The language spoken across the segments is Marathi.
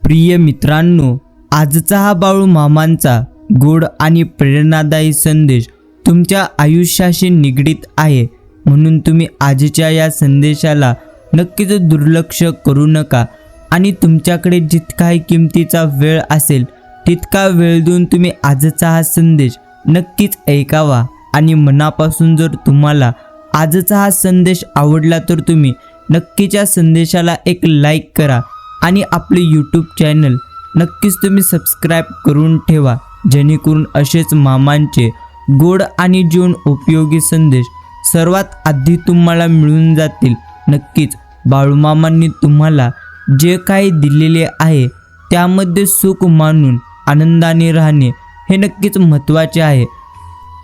प्रिय मित्रांनो, आजचा हा बाळू मामांचा गोड आणि प्रेरणादायी संदेश तुमच्या आयुष्याशी निगडीत आहे, म्हणून तुम्ही आजच्या या संदेशाला नक्कीच दुर्लक्ष करू नका आणि तुमच्याकडे जितकाही किमतीचा वेळ असेल तितका वेळ देऊन तुम्ही आजचा हा संदेश नक्कीच ऐकावा। आणि मनापासून जर तुम्हाला आजचा हा संदेश आवडला तर तुम्ही नक्कीच या संदेशाला एक लाईक करा आणि आपले यूट्यूब चॅनल नक्कीच तुम्ही सबस्क्राईब करून ठेवा, जेणेकरून असेच मामांचे गोड आणि जीवन उपयोगी संदेश सर्वात आधी तुम्हाला मिळून जातील। नक्कीच बाळूमामांनी तुम्हाला जे काही दिलेले आहे त्यामध्ये सुख मानून आनंदाने राहणे हे नक्कीच महत्त्वाचे आहे।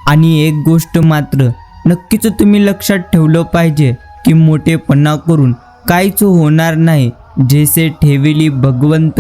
आणि एक गोष्ट मात्र नक्कीच तुम्ही लक्षात ठेवलं पाहिजे की मोठेपणा करून काहीच होणार नाही। जैसे ठेविली भगवंत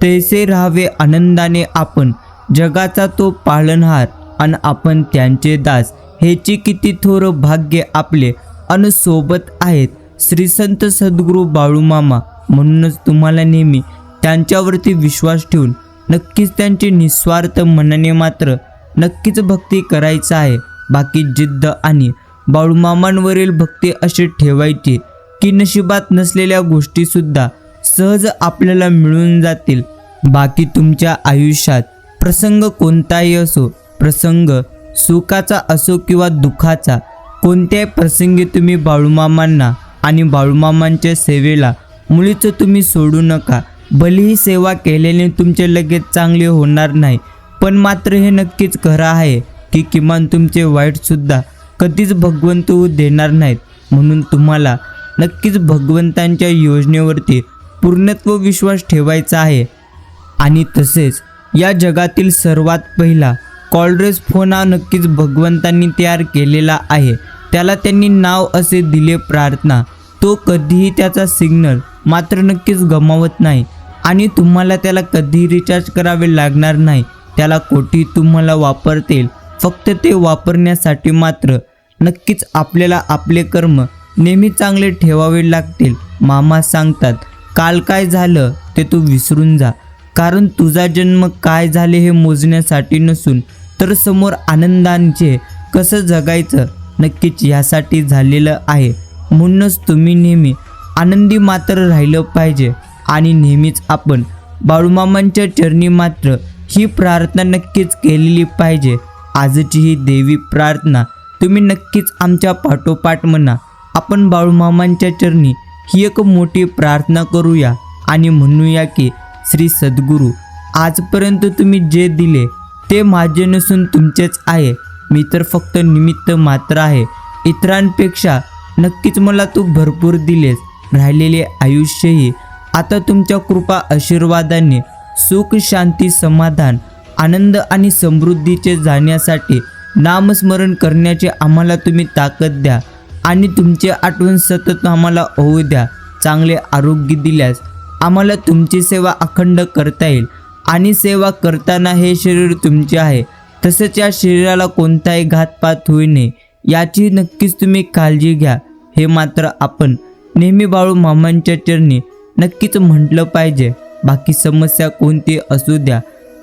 तैसे राहावे आनंदाने आपण, जगाचा तो पालनहार आणि आपण त्यांचे दास, हेची किती थोर भाग्य आपले अन सोबत आहेत श्री संत सद्गुरू बाळूमामा। म्हणूनच तुम्हाला नेहमी त्यांच्यावरती विश्वास ठेवून नक्कीच त्यांची निस्वार्थ मनाने मात्र नक्कीच भक्ती करायचं आहे। बाकी जिद्द आणि बाळूमामांवरील भक्ती अशी ठेवायची की नशिबात नसलेल्या गोष्टीसुद्धा सहज आपल्याला मिळून जातील। बाकी तुमच्या आयुष्यात प्रसंग कोणताही असो, प्रसंग सुखाचा असो किंवा दुःखाचा, कोणत्याही प्रसंगी तुम्ही बाळूमामांना आणि बाळूमामांच्या सेवेला मुळीच तुम्ही सोडू नका। भलेही सेवा केल्याने तुमचे लगेच चांगले होणार नाही, पण मात्र हे नक्कीच खरं आहे की किमान तुमचे वाईटसुद्धा कधीच भगवंत होऊ देणार नाहीत। म्हणून तुम्हाला नक्कीच भगवंतांच्या योजनेवरती पूर्णत्व विश्वास ठेवायचा आहे। आणि तसेच या जगातील सर्वात पहिला कॉलरेस फोन हा नक्कीच भगवंतांनी तयार केलेला आहे। त्याला त्यांनी नाव असे दिले प्रार्थना। तो कधीही त्याचा सिग्नल मात्र नक्कीच गमावत नाही आणि तुम्हाला त्याला कधीही रिचार्ज करावे लागणार नाही। त्याला कोटी तुम्हाला वापरतील, फक्त ते वापरण्यासाठी मात्र नक्कीच आपल्याला आपले कर्म नेहमी चांगले ठेवावे लागतील। मामा सांगतात, काल काय झालं ते तू विसरून जा, कारण तुझा जन्म काय झाले हे मोजण्यासाठी नसून तर समोर आनंदांचे कसं जगायचं नक्कीच यासाठी झालेलं आहे। म्हणूनच तुम्ही नेहमी आनंदी मात्र राहिलं पाहिजे आणि नेहमीच आपण बाळूमामांच्या चरणी मात्र ही प्रार्थना नक्कीच केलेली पाहिजे। आजची ही देवी प्रार्थना तुम्ही नक्कीच आमच्या पाठोपाठ म्हणा। आपण बाळूमामांच्या चरणी ही एक मोठी प्रार्थना करूया आणि म्हणूया की श्री सद्गुरू, आजपर्यंत तुम्ही जे दिले ते माझे नसून तुमचेच आहे। मी तर फक्त निमित्त मात्र आहे। इतरांपेक्षा नक्कीच मला तू भरपूर दिलेस। राहिलेले आयुष्यही आता तुमच्या कृपा आशीर्वादाने सुख, शांती, समाधान, आनंद आणि समृद्धीचे जाण्यासाठी नामस्मरण करण्याचे आम्हाला तुम्ही ताकद द्या आणि तुमची आठवण सतत आम्हाला होऊ द्या। चांगले आरोग्य दिल्यास आम्हाला तुमची सेवा अखंड करता येईल आणि सेवा करताना हे शरीर तुमचे आहे, तसेच या शरीराला कोणताही घातपात होऊ नये याची नक्कीच तुम्ही काळजी घ्या। हे मात्र आपण नेहमी बाळूमामांच्या चरणी नक्कीच म्हटलं पाहिजे। बाकी समस्या कोणती असू द्या,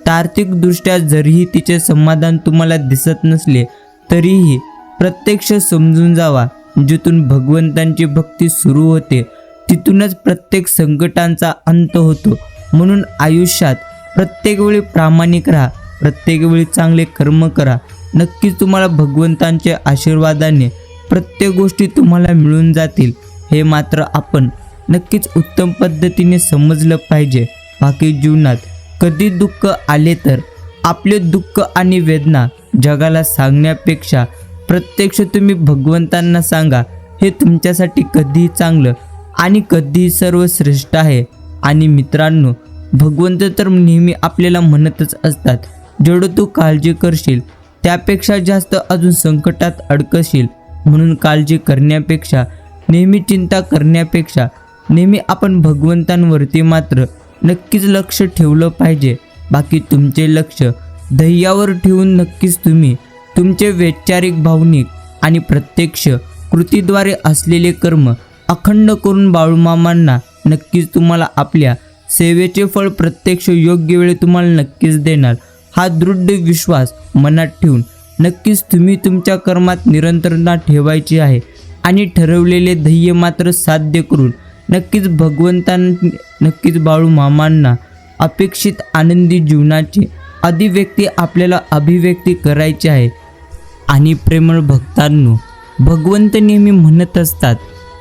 तार्किकदृष्ट्या जरीही तिचे समाधान तुम्हाला दिसत नसले तरीही प्रत्यक्ष समजून जावा। जिथून भगवंतांची भक्ती सुरू होते तिथूनच प्रत्येक संकटांचा अंत होतो। म्हणून आयुष्यात प्रत्येक वेळी प्रामाणिक राहा, प्रत्येक वेळी चांगले कर्म करा। नक्कीच तुम्हाला भगवंतांच्या आशीर्वादाने प्रत्येक गोष्टी तुम्हाला मिळून जातील। हे मात्र आपण नक्कीच उत्तम पद्धतीने समजलं पाहिजे। बाकी जीवनात कधी दुःख आले तर आपले दुःख आणि वेदना जगाला सांगण्यापेक्षा प्रत्यक्ष तुम्ही भगवंतांना सांगा, हे तुमच्यासाठी कधीही चांगलं आणि कधीही सर्वश्रेष्ठ आहे। आणि मित्रांनो, भगवंत तर नेहमी आपल्याला म्हणतच असतात, जेवढं तू काळजी करशील त्यापेक्षा जास्त अजून संकटात अडकशील। म्हणून काळजी करण्यापेक्षा, नेहमी चिंता करण्यापेक्षा नेहमी आपण भगवंतांवरती मात्र नक्कीच लक्ष ठेवलं पाहिजे। बाकी तुमचे लक्ष ध्येयावर ठेवून नक्कीच तुम्ही तुमचे वैचारिक, भावनिक आणि प्रत्यक्ष कृतीद्वारे असलेले कर्म अखंड करून बाळूमामांना नक्कीच तुम्हाला आपल्या सेवेचे फळ प्रत्यक्ष योग्य वेळी तुम्हाला नक्कीच देणार. हा दृढ विश्वास मनात ठेवून नक्कीच तुम्ही तुमच्या कर्मात निरंतरता ठेवायची आहे आणि ठरवलेले ध्येय मात्र साध्य करून नक्कीच बाळू मामांना अपेक्षित आनंदी जीवनाची आपल्याला अभिव्यक्ती करायची आहे. आणि प्रेमळ भक्तांनो, भगवंत नेहमी म्हणत असतात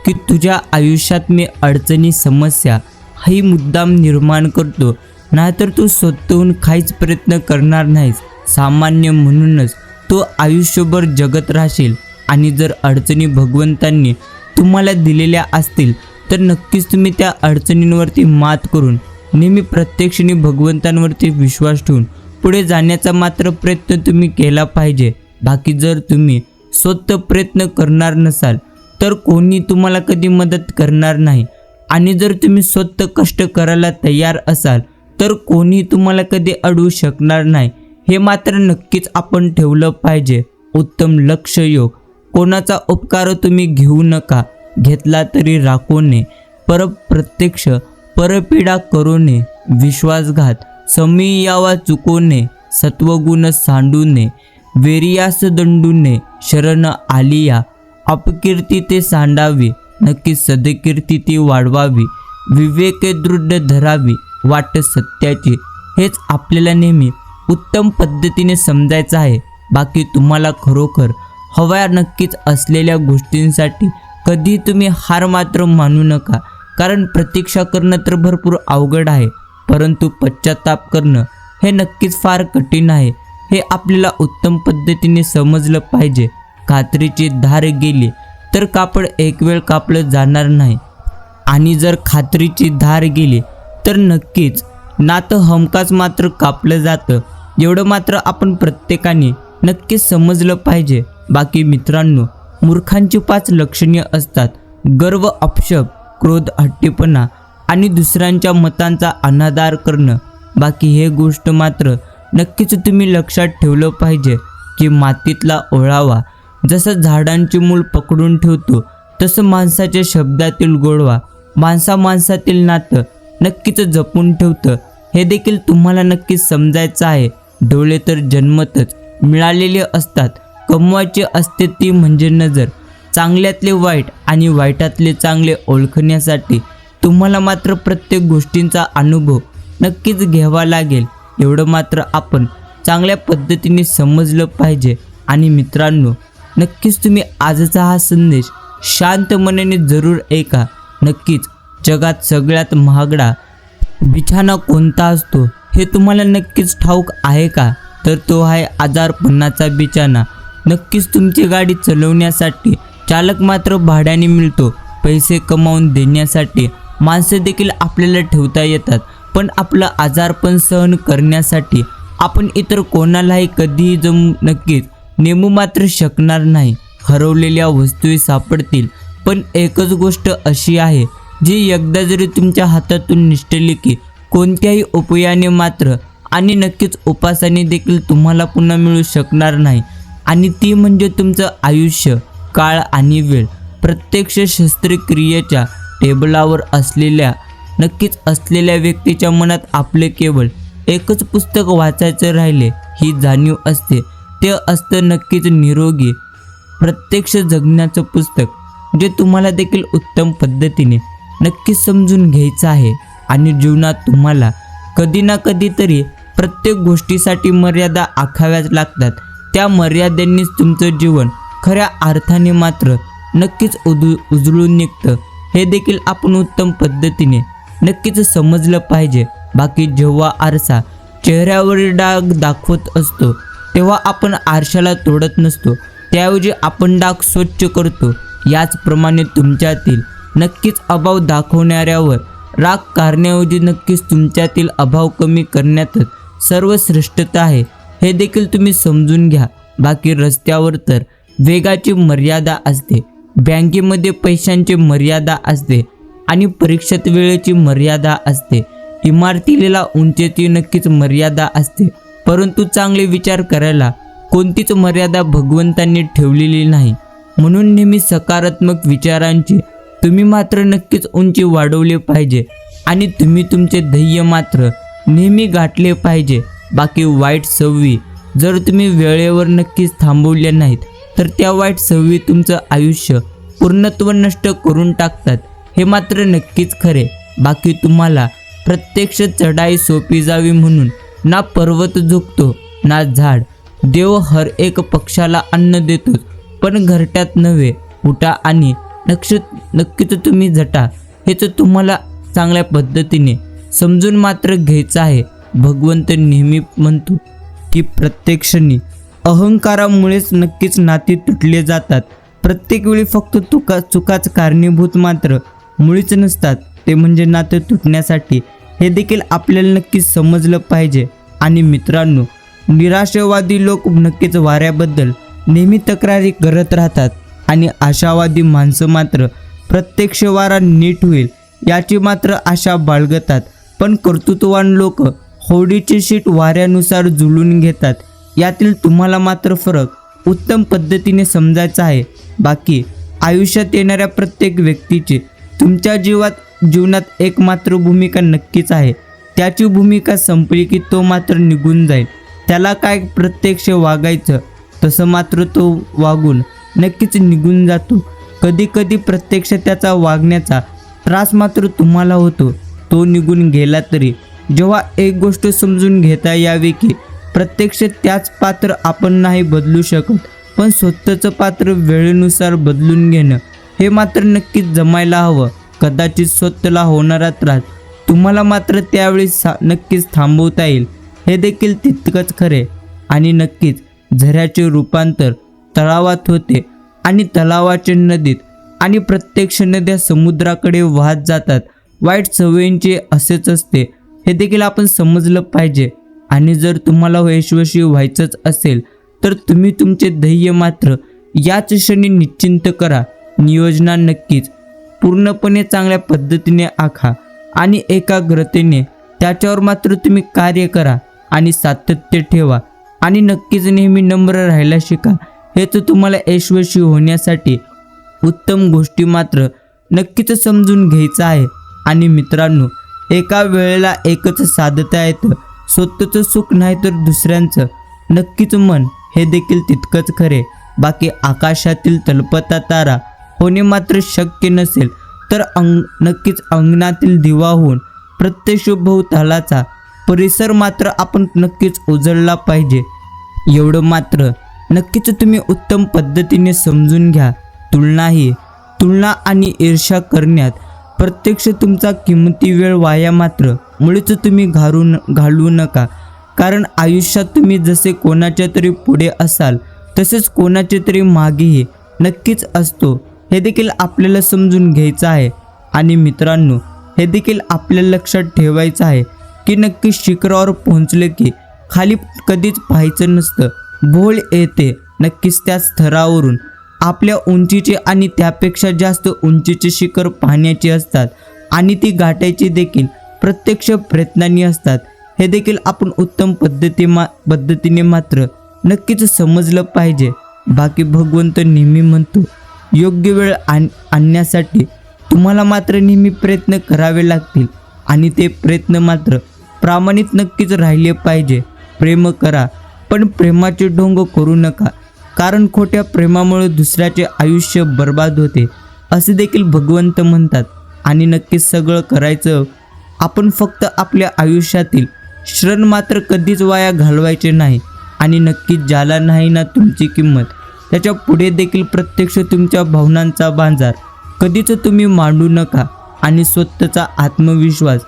की तुझ्या आयुष्यात मी अडचणी समस्या हाही मुद्दाम निर्माण करतो, नाहीतर तू स्वतःहून काहीच प्रयत्न करणार नाहीस. सामान्य म्हणूनच तू आयुष्यभर जगत राहशील. आणि जर अडचणी भगवंतांनी तुम्हाला दिलेल्या असतील तर नक्कीच तुम्ही त्या अडचणींवरती मात करून नेहमी प्रत्यक्षाने भगवंतांवरती विश्वास ठेवून पुढे जाण्याचा मात्र प्रयत्न तुम्ही केला पाहिजे. बाकी जर तुम्ही स्वतः प्रयत्न करणार नसाल तर कोणी तुम्हाला कधी मदत करणार नाही. आणि जर तुम्ही स्वतः कष्ट करायला तयार असाल तर कोणी तुम्हाला कधी अडवू शकणार नाही. हे मात्र नक्कीच आपण ठेवलं पाहिजे. उत्तम लक्ष योग. कोणाचा उपकार तुम्ही घेऊ नका, घेतला तरी राखो नये. प्रत्यक्ष परपीडा करू नये. विश्वासघात समीयावा चुकू नये. सत्वगुण सांडू नये. वेरियास दंडू नये. शरण आलिया अपकीर्ती ते सांडावी. नक्की सदकीर्ती ती वाढवावी. विवेक दृढ धरावी वाट सत्याची. हेच आपल्याला नेहमी उत्तम पद्धतीने समजायचं आहे. बाकी तुम्हाला खरोखर हव्या नक्कीच असलेल्या गोष्टींसाठी कधी तुम्ही हार मात्र मानू नका. कारण प्रतीक्षा करणं तर भरपूर अवघड आहे, परंतु पश्चाताप करणं हे नक्कीच फार कठीण आहे. हे आपल्याला उत्तम पद्धतीने समजलं पाहिजे. खात्रीची धार गेली तर कापड एक वेळ कापलं जाणार नाही. आणि जर खात्रीची धार गेली तर नक्कीच नातं हमखास मात्र कापलं जातं. एवढं मात्र आपण प्रत्येकाने नक्कीच समजलं पाहिजे. बाकी मित्रांनो, मूर्खांची 5 लक्षणे असतात: गर्व, अपशब्द, क्रोध, हट्टीपणा आणि दुसऱ्यांच्या मतांचा अनादर करणं. बाकी हे गोष्ट मात्र नक्कीच तुम्ही लक्षात ठेवलं पाहिजे की मातीतला ओळावा जसं झाडांची मूळ पकडून ठेवतो तसं माणसाच्या शब्दातील गोडवा माणसातील नातं नक्कीच जपून ठेवतं. हे देखील तुम्हाला नक्कीच समजायचं आहे. डोळे तर जन्मतच मिळालेले असतात, कमवायचे असते ती म्हणजे नजर. चांगल्यातले वाईट आणि वाईटातले चांगले ओळखण्यासाठी तुम्हाला मात्र प्रत्येक गोष्टींचा अनुभव नक्कीच घ्यावा लागेल. एवढं मात्र आपण चांगल्या पद्धतीने समजलं पाहिजे. आणि मित्रांनो, नक्कीच तुम्ही आजचा हा संदेश शांत मनाने जरूर ऐका. नक्कीच जगात सगळ्यात महागडा बिछाना कोणता असतो हे तुम्हाला नक्कीच ठाऊक आहे का? तर तो आहे आजारपणाचा बिछाना. नक्कीच तुमची गाडी चालवण्यासाठी चालक मात्र भाड्याने मिळतो. पैसे कमावून देण्यासाठी माणसं देखील आपल्याला ठेवता येतात, पण आपलं आजारपण सहन करण्यासाठी आपण इतर कोणालाही कधीही नक्कीच नेमू मात्र शकणार नाही. हरवलेल्या वस्तूही सापडतील, पण एकच गोष्ट अशी आहे जी एकदा जरी तुमच्या हातातून निसटली की कोणत्याही उपायाने मात्र आणि नक्कीच उपासाने देखील तुम्हाला पुन्हा मिळू शकणार नाही. आणि ती म्हणजे तुमचं आयुष्य, काळ आणि वेळ. प्रत्यक्ष शस्त्रक्रियेच्या टेबलावर नक्कीच असलेल्या व्यक्तीच्या मनात आपले केवळ एकच पुस्तक वाचायचं राहिले ही जाणीव असते. ते असतं नक्कीच निरोगी प्रत्यक्ष जगण्याचं पुस्तक, जे तुम्हाला देखील उत्तम पद्धतीने नक्कीच समजून घ्यायचं आहे. आणि जीवनात तुम्हाला कधी ना कधी तरी प्रत्येक गोष्टीसाठी मर्यादा आखाव्याच लागतात. त्या मर्यादांनीच तुमचं जीवन खऱ्या अर्थाने मात्र नक्कीच उजळून निघतं. हे देखील आपण उत्तम पद्धतीने नक्कीच समजलं पाहिजे. बाकी जेव्हा आरसा चेहऱ्यावरील डाग दाखवत असतो तेव्हा आपण आरशाला तोडत नसतो, त्याऐवजी आपण डाग स्वच्छ करतो. याचप्रमाणे तुमच्यातील नक्कीच अभाव दाखवणाऱ्यावर राग करण्याऐवजी नक्कीच तुमच्यातील अभाव कमी करण्यातच सर्वश्रेष्ठता आहे. हे देखील तुम्ही समजून घ्या. बाकी रस्त्यावर तर वेगाची मर्यादा असते, बँकेमध्ये पैशांची मर्यादा असते आणि परीक्षेत वेळेची मर्यादा असते. इमारतीला उंचीची नक्कीच मर्यादा असते, परंतु चांगले विचार करायला कोणतीच मर्यादा भगवंतांनी ठेवलेली नाही. म्हणून नेहमी सकारात्मक विचारांची तुम्ही मात्र नक्कीच उंची वाढवली पाहिजे. आणि तुम्ही तुमचे ध्येय मात्र नेहमी गाठले पाहिजे. बाकी वाईट सवयी जर तुम्ही वेळेवर नक्कीच थांबवल्या नाहीत तर त्या वाईट सवयी तुमचं आयुष्य पूर्णत्व नष्ट करून टाकतात, हे मात्र नक्कीच खरे. बाकी तुम्हाला प्रत्यक्ष चढाई सोपी जावी म्हणून ना पर्वत झुकतो ना झाड. देव हर एक पक्षाला अन्न देतोच, पण घरट्यात नव्हे. उठा आणि नक्कीच तुम्ही झटा. हेच तुम्हाला चांगल्या पद्धतीने समजून मात्र घ्यायचं आहे. भगवंत नेहमी म्हणतो की प्रत्येक क्षणी अहंकारामुळेच नक्कीच नाती तुटले जातात. प्रत्येक वेळी फक्त चुकाच कारणीभूत मात्र मुळीच नसतात. ते म्हणजे नातं तुटण्यासाठी. हे देखील आपल्याला नक्कीच समजलं पाहिजे. आणि मित्रांनो, निराशावादी लोक नक्कीच वाऱ्याबद्दल नेहमी तक्रारी करत राहतात आणि आशावादी माणसं मात्र प्रत्यक्ष वारा नीट होईल याची मात्र आशा बाळगतात. पण कर्तृत्ववान लोक होडीची शीट वाऱ्यानुसार जुळून घेतात. यातील तुम्हाला मात्र फरक उत्तम पद्धतीने समजायचा आहे. बाकी आयुष्यात येणाऱ्या प्रत्येक व्यक्तीची तुमच्या जीवनात एक मात्र भूमिका नक्कीच आहे. त्याची भूमिका संपली की तो मात्र निघून जाईल. त्याला काय प्रत्यक्ष वागायचं तसं मात्र तो वागून नक्कीच निघून जातो. कधी कधी प्रत्यक्ष त्याचा वागण्याचा त्रास मात्र तुम्हाला होतो. तो निघून गेला तरी जेव्हा एक गोष्ट समजून घेता यावी की प्रत्यक्ष त्याच पात्र आपण नाही बदलू शकत, पण स्वतःचं पात्र वेळेनुसार बदलून घेणं हे मात्र नक्कीच जमायला हवं. कदाचित स्वतःला होणारा त्रास तुम्हाला मात्र त्यावेळी नक्कीच थांबवता येईल, हे देखील तितकंच खरे. आणि नक्कीच झऱ्याचे रूपांतर तलावात होते आणि तलावाचे नदीत आणि प्रत्यक्ष नद्या समुद्राकडे वाहत जातात. वाईट सवयींचे असेच असते, हे देखील आपण समजलं पाहिजे. आणि जर तुम्हाला यशस्वी व्हायचंच असेल तर तुम्ही तुमचे ध्येय मात्र याच क्षणी निश्चिंत करा. नियोजना नक्कीच पूर्णपणे चांगल्या पद्धतीने आखा आणि एकाग्रतेने त्याच्यावर मात्र तुम्ही कार्य करा आणि सातत्य ठेवा. आणि नक्कीच नेहमी नम्र राहायला शिका. हेच तुम्हाला यशस्वी होण्यासाठी उत्तम गोष्टी मात्र नक्कीच समजून घ्यायचं आहे. आणि मित्रांनो, एका वेळेला एकच साधता येतं, स्वतःचं सुख नाही तर दुसऱ्यांचं नक्कीच मन, हे देखील तितकंच खरे. बाकी आकाशातील तलपता तारा होणे मात्र शक्य नसेल तर नक्कीच अंगणातील दिवा होऊन प्रत्यक्ष भोवतालाचा परिसर मात्र आपण नक्कीच उजळला पाहिजे. एवढं मात्र नक्कीच तुम्ही उत्तम पद्धतीने समजून घ्या. तुलना आणि ईर्ष्या करण्यात प्रत्यक्ष तुमचा किमती वेळ वाया मात्र मुळीच तुम्ही घालवू नका. कारण आयुष्यात तुम्ही जसे कोणाच्या तरी पुढे असाल तसेच कोणाचे तरी मागेही नक्कीच असतो, हे देखील आपल्याला समजून घ्यायचं आहे. आणि मित्रांनो, हे देखील आपल्याला लक्षात ठेवायचं आहे की नक्की शिखरावर पोहोचले की खाली कधीच पाहायचं नसतं. भोळ येते नक्कीच त्या स्तरावरून आपल्या उंचीचे आणि त्यापेक्षा जास्त उंचीचे शिखर पाहण्याचे असतात आणि ती गाठायची देखील प्रत्यक्ष प्रयत्नांनी असतात. हे देखील आपण उत्तम पद्धतीने मात्र नक्कीच समजलं पाहिजे. बाकी भगवंत नेहमी म्हणतो योग्य वेळ आणण्यासाठी तुम्हाला मात्र नेहमी प्रयत्न करावे लागतील आणि ते प्रयत्न मात्र प्रामाणिक नक्कीच राहिले पाहिजे. प्रेम करा पण प्रेमाचे ढोंग करू नका, कारण खोट्या प्रेमामुळे दुसऱ्याचे आयुष्य बर्बाद होते, असे देखील भगवंत म्हणतात. आणि नक्कीच सगळं करायचं आपण फक्त आपल्या आयुष्यातील क्षण मात्र कधीच वाया घालवायचे नाही. आणि नक्कीच ज्याला नाही ना तुमची किंमत, त्याच्या पुढे देखील प्रत्यक्ष तुमच्या भावनांचा बाजार कधीच तुम्ही मांडू नका. आणि स्वतःचा आत्मविश्वास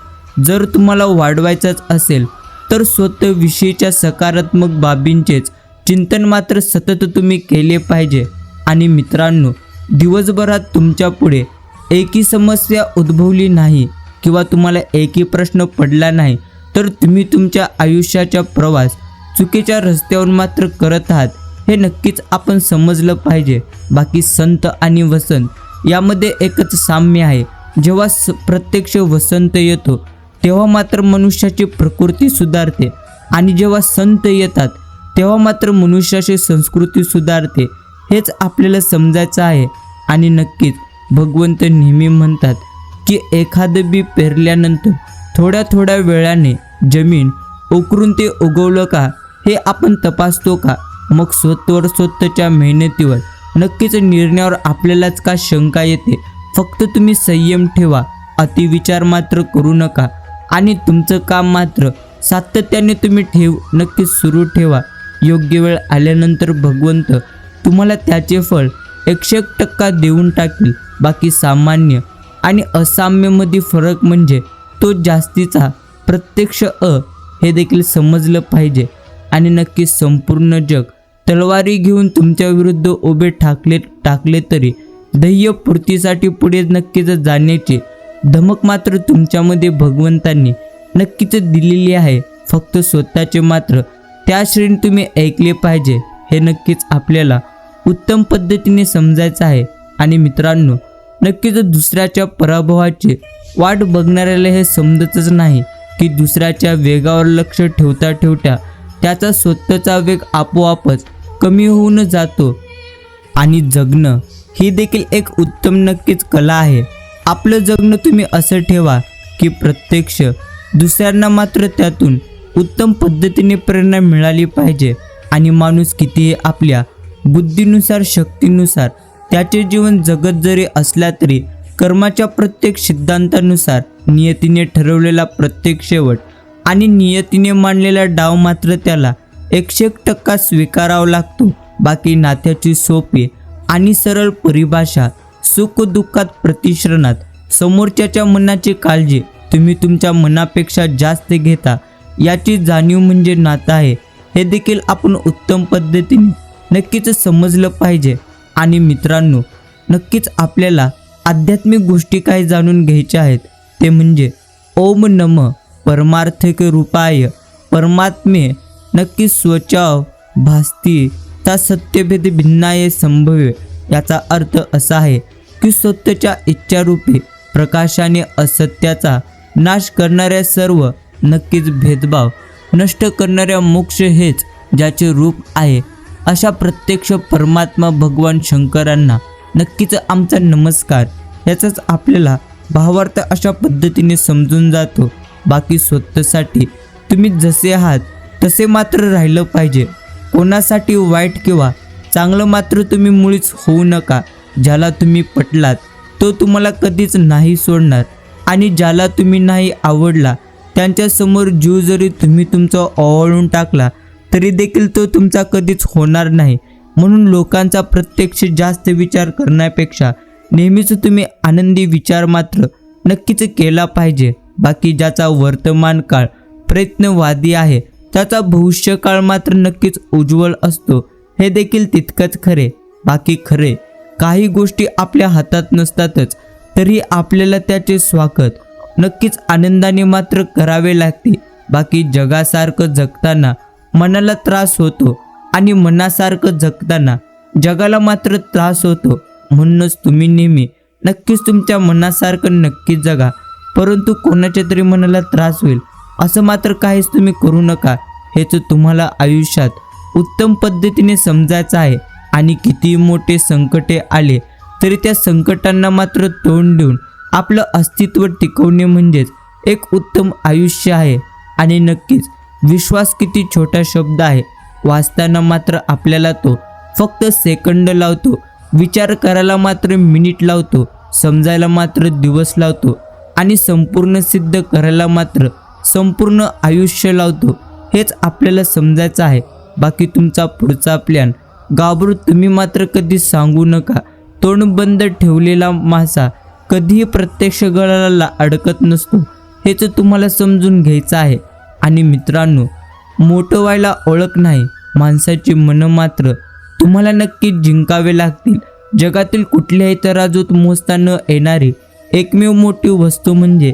जर तुम्हाला वाढवायचाच असेल तर स्वतःविषयीच्या सकारात्मक बाबींचेच चिंतन मात्र सतत तुम्ही केले पाहिजे. आणि मित्रांनो, दिवसभरात तुमच्या पुढे एकही समस्या उद्भवली नाही किंवा तुम्हाला एकही प्रश्न पडला नाही तर तुम्ही तुमच्या आयुष्याचा प्रवास चुकीच्या रस्त्यावर मात्र करत आहात, हे नक्कीच आपण समजलं पाहिजे. बाकी संत आणि वसंत यामध्ये एकच साम्य आहे. जेव्हा प्रत्यक्ष वसंत येतो तेव्हा मात्र मनुष्याची प्रकृती सुधारते आणि जेव्हा संत येतात तेव्हा मात्र मनुष्याची संस्कृती सुधारते. हेच आपल्याला समजायचं आहे. आणि नक्कीच भगवंत नेहमी म्हणतात की एखादं बी पेरल्यानंतर थोड्या थोड्या वेळाने जमीन उकरून ते उगवलं का हे आपण तपासतो का? मग स्वतःवर स्वतःच्या मेहनतीवर नक्कीच निर्णयावर आपल्यालाच का शंका येते? फक्त तुम्ही संयम ठेवा, अतिविचार मात्र करू नका आणि तुमचं काम मात्र सातत्याने तुम्ही नक्कीच सुरू ठेवा. योग्य वेळ आल्यानंतर भगवंत तुम्हाला त्याचे फळ 100% देऊन टाकील. बाकी सामान्य आणि असाम्यमध्ये फरक म्हणजे तो जास्तीचा प्रत्यक्ष हे देखील समजलं पाहिजे. आणि नक्कीच संपूर्ण जग तलवारी घेऊन तुमच्या विरुद्ध उभे टाकले तरी ध्येयपूर्तीसाठी पुढे नक्कीच जाण्याची धमक मात्र तुमच्यामध्ये भगवंतांनी नक्कीच दिलेली आहे. फक्त स्वतःचे मात्र त्या श्रेणी तुम्ही ऐकले पाहिजे. हे नक्कीच आपल्याला उत्तम पद्धतीने समजायचं आहे. आणि मित्रांनो, नक्कीच दुसऱ्याच्या पराभवाची वाट बघणाऱ्याला हे समजतच नाही की दुसऱ्याच्या वेगावर लक्ष ठेवता ठेवता त्याचा स्वतःचा वेग आपोआपच कमी होऊन जातो. आणि जगणं ही देखील एक उत्तम नक्कीच कला आहे. आपलं जगणं तुम्ही असं ठेवा की प्रत्यक्ष दुसऱ्यांना मात्र त्यातून उत्तम पद्धतीने प्रेरणा मिळाली पाहिजे. आणि माणूस कितीही आपल्या बुद्धीनुसार शक्तीनुसार त्याचे जीवन जगत जरी असला तरी कर्माच्या प्रत्येक सिद्धांतानुसार नियतीने ठरवलेला प्रत्येक शेवट आणि नियतीने मांडलेला डाव मात्र त्याला 100% स्वीकारावा लागतो. बाकी नात्याची सोपी आणि सरळ परिभाषा, सुख दुःखात प्रतिश्रणात समोरच्याच्या मनाची काळजी तुम्ही तुमच्या मनापेक्षा जास्त घेता याची जाणीव म्हणजे नातं आहे. हे देखील आपण उत्तम पद्धतीने नक्कीच समजलं पाहिजे. आणि मित्रांनो, नक्कीच आपल्याला आध्यात्मिक गोष्टी काही जाणून घ्यायच्या आहेत. ते म्हणजे ओम नमः परमार्थिक रूपाय परमात्मे नक्की स्वचाव भासती ता सत्यभेद भिन्नाय संभव्य. याचा अर्थ असा आहे की सत्यच्या इच्छारूपी प्रकाशाने असत्याचा नाश करणाऱ्या सर्व नक्कीच भेदभाव नष्ट करणाऱ्या मोक्ष हेच ज्याचे रूप आहे. अशा प्रत्यक्ष परमात्मा भगवान शंकरांना नक्कीच आमचा नमस्कार. याचाच आपल्याला भावार्थ अशा पद्धतीने समजून जातो. बाकी स्वतःसाठी तुम्ही जसे आहात तसे मात्र राहिलं पाहिजे. कोणासाठी वाईट किंवा चांगलं मात्र तुम्ही मुळीच होऊ नका. ज्याला तुम्ही पटलात तो तुम्हाला कधीच नाही सोडणार आणि ज्याला तुम्ही नाही आवडला त्यांच्यासमोर जीव जरी तुम्ही तुमचा ओवाळून टाकला तरी देखील तो तुमचा कधीच होणार नाही. म्हणून लोकांचा प्रत्यक्ष जास्त विचार करण्यापेक्षा नेहमीच तुम्ही आनंदी विचार मात्र नक्कीच केला पाहिजे. बाकी ज्याचा वर्तमान काळ प्रयत्नवादी आहे त्याचा भविष्यकाळ मात्र नक्कीच उज्ज्वल असतो. हे देखील तितकंच खरे. बाकी खरे काही गोष्टी आपल्या हातात नसतातच तरी आपल्याला त्याचे स्वागत नक्कीच आनंदाने मात्र करावे लागते. बाकी जगासारखं जगताना मनाला त्रास होतो आणि मनासारखं जगताना जगाला मात्र त्रास होतो. म्हणूनच तुम्ही नेहमी नक्कीच तुमच्या मनासारखं नक्कीच जगा, परंतु कोणाच्या तरी मनाला त्रास होईल असं मात्र काहीच तुम्ही करू नका. हेच तुम्हाला आयुष्यात उत्तम पद्धतीने समजायचं आहे. आणि कितीही मोठे संकटे आले तरी त्या संकटांना मात्र तोंड देऊन आपलं अस्तित्व टिकवणे म्हणजेच एक उत्तम आयुष्य आहे. आणि नक्कीच विश्वास किती छोटा शब्द आहे. वाचताना मात्र आपल्याला तो फक्त सेकंद लावतो, विचार करायला मात्र मिनिट लावतो, समजायला मात्र दिवस लावतो आणि संपूर्ण सिद्ध करायला मात्र संपूर्ण आयुष्य लावतो. हेच आपल्याला समजायचं आहे. बाकी तुमचा पुढचा प्लॅन घाबरून तुम्ही मात्र कधी सांगू नका. तोंड बंद ठेवलेला मासा कधीही प्रत्यक्ष गळाला अडकत नसतो. हेच तुम्हाला समजून घ्यायचं आहे. आणि मित्रांनो, मोठं व्हायला ओळख नाही, माणसाची मनं मात्र तुम्हाला नक्की जिंकावे लागतील. जगातील कुठल्याही तराजूत मोजता न येणारी एकमेव मोठी वस्तू म्हणजे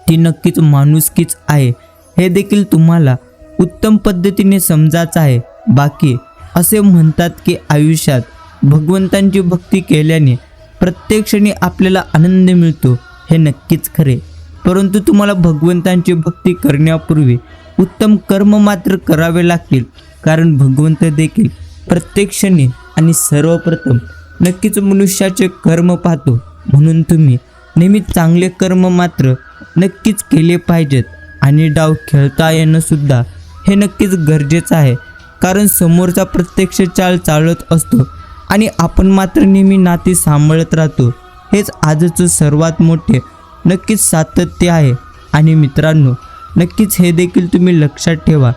ती नक्कीच माणुसकीच आहे. हे देखील तुम्हाला उत्तम पद्धतीने समजायचं आहे. बाकी असे म्हणतात की आयुष्यात भगवंतांची भक्ती केल्याने प्रत्येक क्षणी आपल्याला आनंद मिळतो. हे नक्कीच खरे, परंतु तुम्हाला भगवंतांची भक्ती करण्यापूर्वी उत्तम कर्म मात्र करावे लागतील. कारण भगवंत देखील प्रत्येक क्षणी आणि सर्वप्रथम नक्कीच मनुष्याचे कर्म पाहतो. म्हणून तुम्ही नेहमी चांगले कर्म मात्र नक्कीच केले पाहिजेत आणि डाव खेळता येणं सुद्धा हे नक्कीच गरजेचं आहे, कारण समोरचा प्रत्यक्ष चाल चालत असतो आणि आपण मात्र नेहमी नाती सांभाळत राहतो. हेच आजचं सर्वात मोठे नक्कीच सातत्य आहे. आणि मित्रांनो, नक्कीच हे देखील तुम्ही लक्षात ठेवा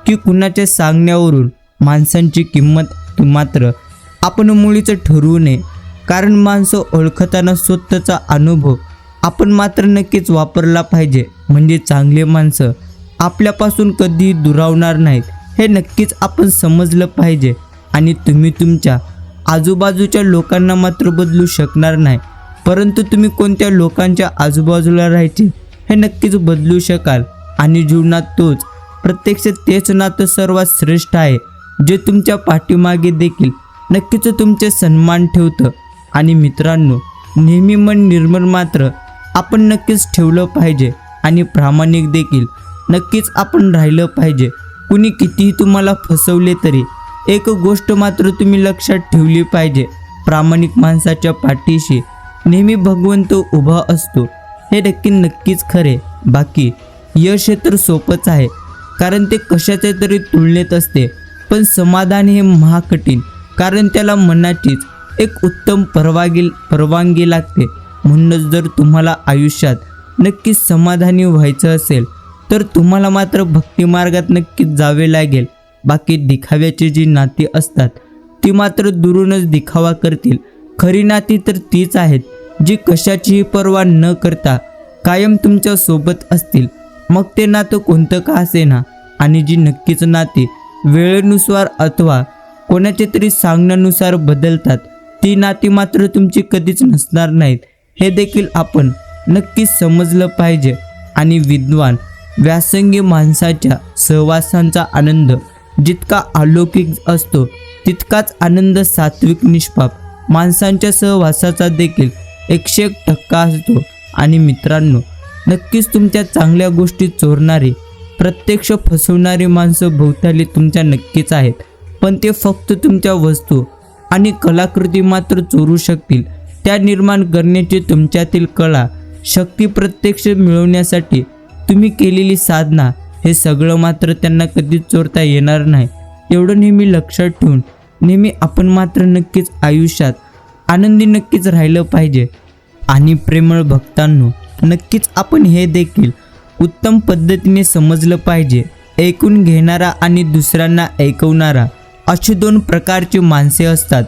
की कुणाच्या सांगण्यावरून माणसांची किंमत मात्र आपण मुळीच ठरवू नये, कारण माणसं ओळखताना स्वतःचा अनुभव आपण मात्र नक्कीच वापरला पाहिजे. म्हणजे चांगले माणसं आपल्यापासून कधीही दुरावणार नाहीत हे नक्कीच आपण समजलं पाहिजे. आणि तुम्ही तुमच्या आजूबाजूच्या लोकांना मात्र बदलू शकणार नाही, परंतु तुम्ही कोणत्या लोकांच्या आजूबाजूला राहायचे हे नक्कीच बदलू शकाल. आणि जीवनात तोच प्रत्यक्ष तेच नातं सर्वात श्रेष्ठ आहे, जे तुमच्या पाठीमागे देखील नक्कीच तुमचे सन्मान ठेवतं. आणि मित्रांनो, नेहमी मन निर्मळ मात्र आपण नक्कीच ठेवलं पाहिजे आणि प्रामाणिक देखील नक्कीच आपण राहिलं पाहिजे. कुणी कितीही तुम्हाला फसवले तरी एक गोष्ट मात्र तुम्ही लक्षात ठेवली पाहिजे, प्रामाणिक माणसाच्या पाठीशी नेहमी भगवंत उभा असतो. हे नक्कीच खरे. बाकी यश हे तर सोपंच आहे, कारण ते कशाच्या तरी तुलनेत असते, पण समाधान हे महाकठीण, कारण त्याला मनाचीच एक उत्तम परवानगी लागते. म्हणूनच जर तुम्हाला आयुष्यात नक्कीच समाधानी व्हायचं असेल तर तुम्हाला मात्र भक्तिमार्गात नक्कीच जावे लागेल. बाकी दिखाव्याची जी नाती असतात ती मात्र दुरूनच दिखावा करतील. खरी नाती तर तीच आहेत जी कशाचीही पर्वा न करता कायम तुमच्या सोबत असतील, मग ते नातं कोणतं का असेना. आणि जी नक्कीच नाती वेळेनुसार अथवा कोणाचे तरी सांगण्यानुसार बदलतात ती नाती मात्र तुमची कधीच नसणार नाहीत, हे देखील आपण नक्कीच समजलं पाहिजे. आणि विद्वान व्यासंगी माणसाच्या सहवासांचा आनंद जितका अलौकिक असतो तितकाच आनंद सात्विक निष्पाप माणसांच्या सहवासाचा देखील 101% असतो. आणि मित्रांनो, नक्कीच तुमच्या चांगल्या गोष्टी चोरणारी, प्रत्यक्ष फसवणारी माणसं भोवताली तुमच्या नक्कीच आहेत, पण ते फक्त तुमच्या वस्तू आणि कलाकृती मात्र चोरू शकतील. त्या निर्माण करण्याची तुमच्यातील कला, शक्ती प्रत्यक्ष मिळवण्यासाठी तुम्ही केलेली साधना, हे सगळं मात्र त्यांना कधीच चोरता येणार नाही. एवढं नेहमी लक्षात ठेवून नेहमी आपण मात्र नक्कीच आयुष्यात आनंदी नक्कीच राहिलं पाहिजे. आणि प्रेमळ भक्तांनो, नक्कीच आपण हे देखील उत्तम पद्धतीने समजलं पाहिजे. ऐकून घेणारा आणि दुसऱ्यांना ऐकवणारा अशी दोन प्रकारची माणसे असतात.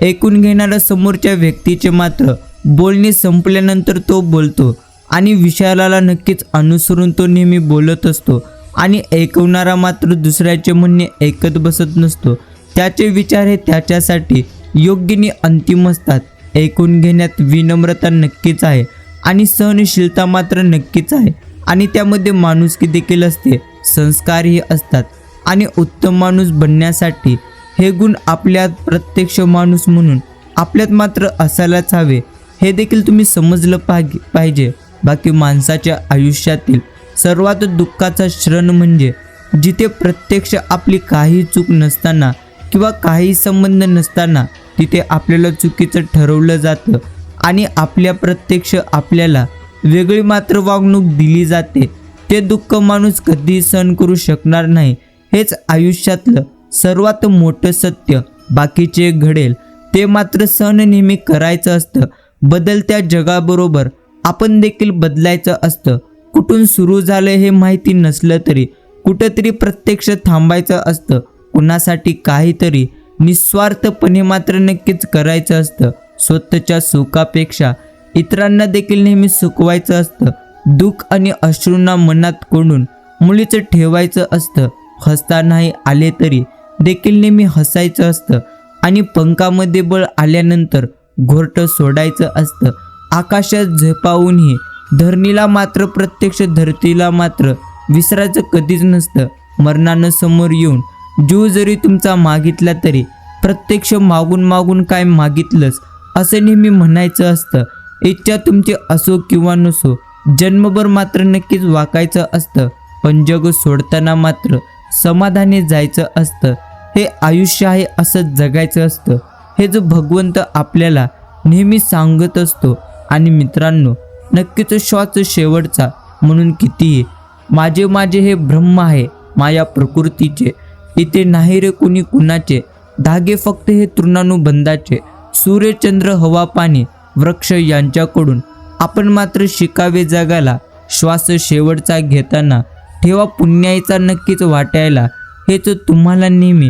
ऐकून घेणारा समोरच्या व्यक्तीचे मात्र बोलणे संपल्यानंतर तो बोलतो आणि विषयाला नक्कीच अनुसरून तो नेहमी बोलत असतो. आणि ऐकवणारा मात्र दुसऱ्याचे म्हणणे ऐकत बसत नसतो. त्याचे विचार हे त्याच्यासाठी योग्य आणि अंतिम असतात. ऐकून घेण्यात विनम्रता नक्कीच आहे आणि सहनशीलता मात्र नक्कीच आहे, आणि त्यामध्ये माणुसकी देखील असते, संस्कारही असतात. आणि उत्तम माणूस बनण्यासाठी हे गुण आपल्यात प्रत्यक्ष माणूस म्हणून आपल्यात मात्र असायलाच हवे, हे देखील तुम्ही समजलं पाहिजे. बाकी माणसाच्या आयुष्यातील सर्वात दुःखाचा क्षण म्हणजे जिथे प्रत्यक्ष आपली काही चूक नसताना किंवा काही संबंध नसताना तिथे आपल्याला चुकीचं ठरवलं जातं आणि आपल्या प्रत्यक्ष आपल्याला वेगळी मात्र वागणूक दिली जाते. ते दुःख माणूस कधीही सहन करू शकणार नाही. हेच आयुष्यातलं सर्वात मोठं सत्य. बाकीचे घडेल ते मात्र सहन नेहमी करायचं असतं. बदलत्या जगाबरोबर आपण देखील बदलायचं असतं. कुठून सुरू झालं हे माहिती नसलं तरी कुठंतरी प्रत्यक्ष थांबायचं असतं. कुणासाठी काहीतरी निस्वार्थपणे मात्र नक्कीच करायचं असतं. स्वतःच्या सुखापेक्षा इतरांना देखील नेहमी सुखवायचं असतं. दुःख आणि अश्रूंना मनात कोंडून मुळीच ठेवायचं असतं. हसतानाही आले तरी देखील नेहमी हसायचं असतं. आणि पंखामध्ये बळ आल्यानंतर घोरटं सोडायचं असतं. आकाशात झेपावूनही धरणीला मात्र प्रत्यक्ष धरतीला मात्र विसरायचं कधीच नसतं. मरणानं समोर येऊन जीव जरी तुमचा मागितला तरी प्रत्यक्ष मागून मागून काय मागितलंस असं नेहमी म्हणायचं असतं. इच्छा तुमची असो किंवा नसो, जन्मभर मात्र नक्कीच वाकायचं असतं. पण जग सोडताना मात्र समाधानी जायचं असतं. हे आयुष्य आहे असं जगायचं असतं. हे जो भगवंत आपल्याला नेहमी सांगत असतो. आणि मित्रांनो, नक्कीच श्वास शेवटचा म्हणून कितीही माझे माझे हे ब्रह्म आहे माया प्रकृतीचे, इथे नाही रे कुणी कुणाचे, धागे फक्त हे तृणानुबंधाचे, सूर्य चंद्र हवा पाणी वृक्ष यांच्याकडून आपण मात्र शिकावे जगाला, श्वास शेवटचा घेताना ठेवा पुण्याईचा नक्कीच वाटायला, हेच तुम्हाला नेहमी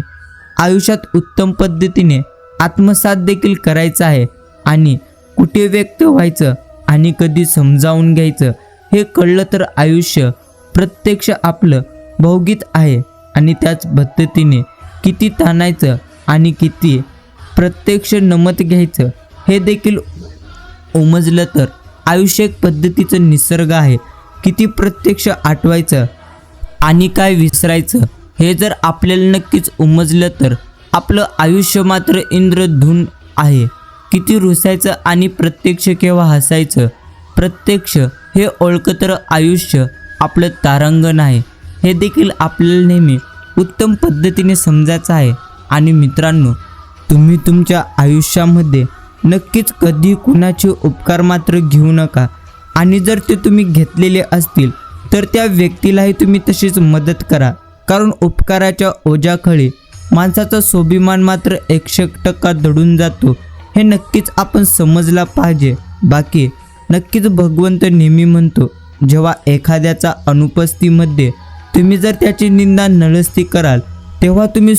आयुष्यात उत्तम पद्धतीने आत्मसात देखील करायचं आहे. आणि कुठे व्यक्त व्हायचं आणि कधी समजावून घ्यायचं हे कळलं तर आयुष्य प्रत्यक्ष आपलं भौगीत आहे. आणि त्याच पद्धतीने किती ताणायचं आणि किती प्रत्यक्ष नमत घ्यायचं हे देखील उमजलं तर आयुष्य एक पद्धतीचं निसर्ग आहे. किती प्रत्यक्ष आठवायचं आणि काय विसरायचं हे जर आपल्याला नक्कीच उमजलं तर आपलं आयुष्य मात्र इंद्रधून आहे. किती रुसायचं आणि प्रत्यक्ष केव्हा हसायचं, प्रत्यक्ष हे ओळखं तर आयुष्य आपलं तारांगण आहे, हे देखील आपल्याला नेहमी उत्तम पद्धतीने समजायचं आहे. आणि मित्रांनो, तुम्ही तुमच्या आयुष्यामध्ये नक्कीच कधी कुणाचे उपकार मात्र घेऊ नका. आणि जर ते तुम्ही घेतलेले असतील तर त्या व्यक्तीलाही तुम्ही तशीच मदत करा. कारण उपकाराच्या ओझ्याखाली माणसाचा स्वाभिमान मात्र 100% दडून जातो, हे नक्कीच आपण समजला पाहिजे. बाकी नक्कीच भगवंत नेहमी म्हणतो, जेव्हा एखाद्याचा अनुपस्थितीमध्ये तुम्ही जर त्याची निंदा नळस्ती कराल तेव्हा तुम्ही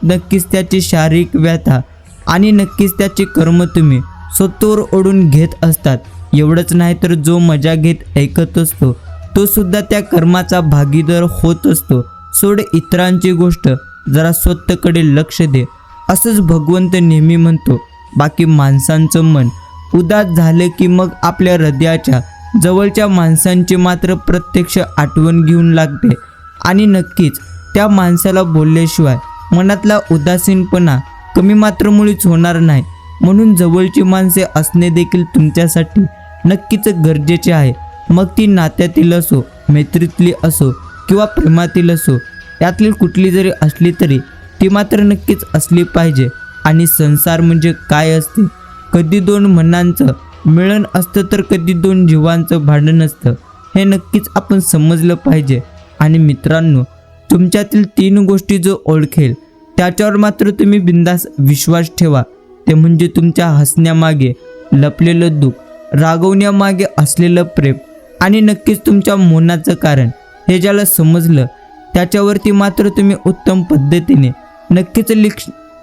नक्कीच त्याची शारीरिक व्यथा आणि नक्कीच त्याचे कर्म तुम्ही स्वतःवर ओढून घेत असतात. एवढंच नाही तर जो मजा घेत ऐकत असतो तो सुद्धा त्या कर्माचा भागीदार होत असतो. सोड इतरांची गोष्ट, जरा स्वतःकडे लक्ष दे, असंच भगवंत नेहमी म्हणतो. बाकी माणसांचं मन उदास झालं की मग आपल्या हृदयाच्या जवळच्या माणसांची मात्र प्रत्यक्ष आठवण घेऊन लागते. आणि नक्कीच त्या माणसाला बोलल्याशिवाय मनातला उदासीनपणा कमी मात्र मुळीच होणार नाही. म्हणून जवळची माणसे असणे देखील तुमच्यासाठी नक्कीच गरजेचे आहे. मग ती नात्यातील असो, मैत्रीतली असो किंवा प्रेमातील असो, यातली कुठली जरी असली तरी ती मात्र नक्कीच असली पाहिजे. आणि संसार म्हणजे काय असते, कधी दोन मनांचं मिळन असतं तर कधी दोन जीवांचं भांडण असतं, हे नक्कीच आपण समजलं पाहिजे. आणि मित्रांनो, तुमच्यातील 3 गोष्टी जो ओळखेल त्याच्यावर मात्र तुम्ही बिंदास विश्वास ठेवा. ते म्हणजे तुमच्या हसण्यामागे लपलेलं दुःख, रागवण्यामागे असलेलं प्रेम आणि नक्कीच तुमच्या मौनाचं कारण. हे ज्याला समजलं त्याच्यावरती मात्र तुम्ही उत्तम पद्धतीने नक्कीच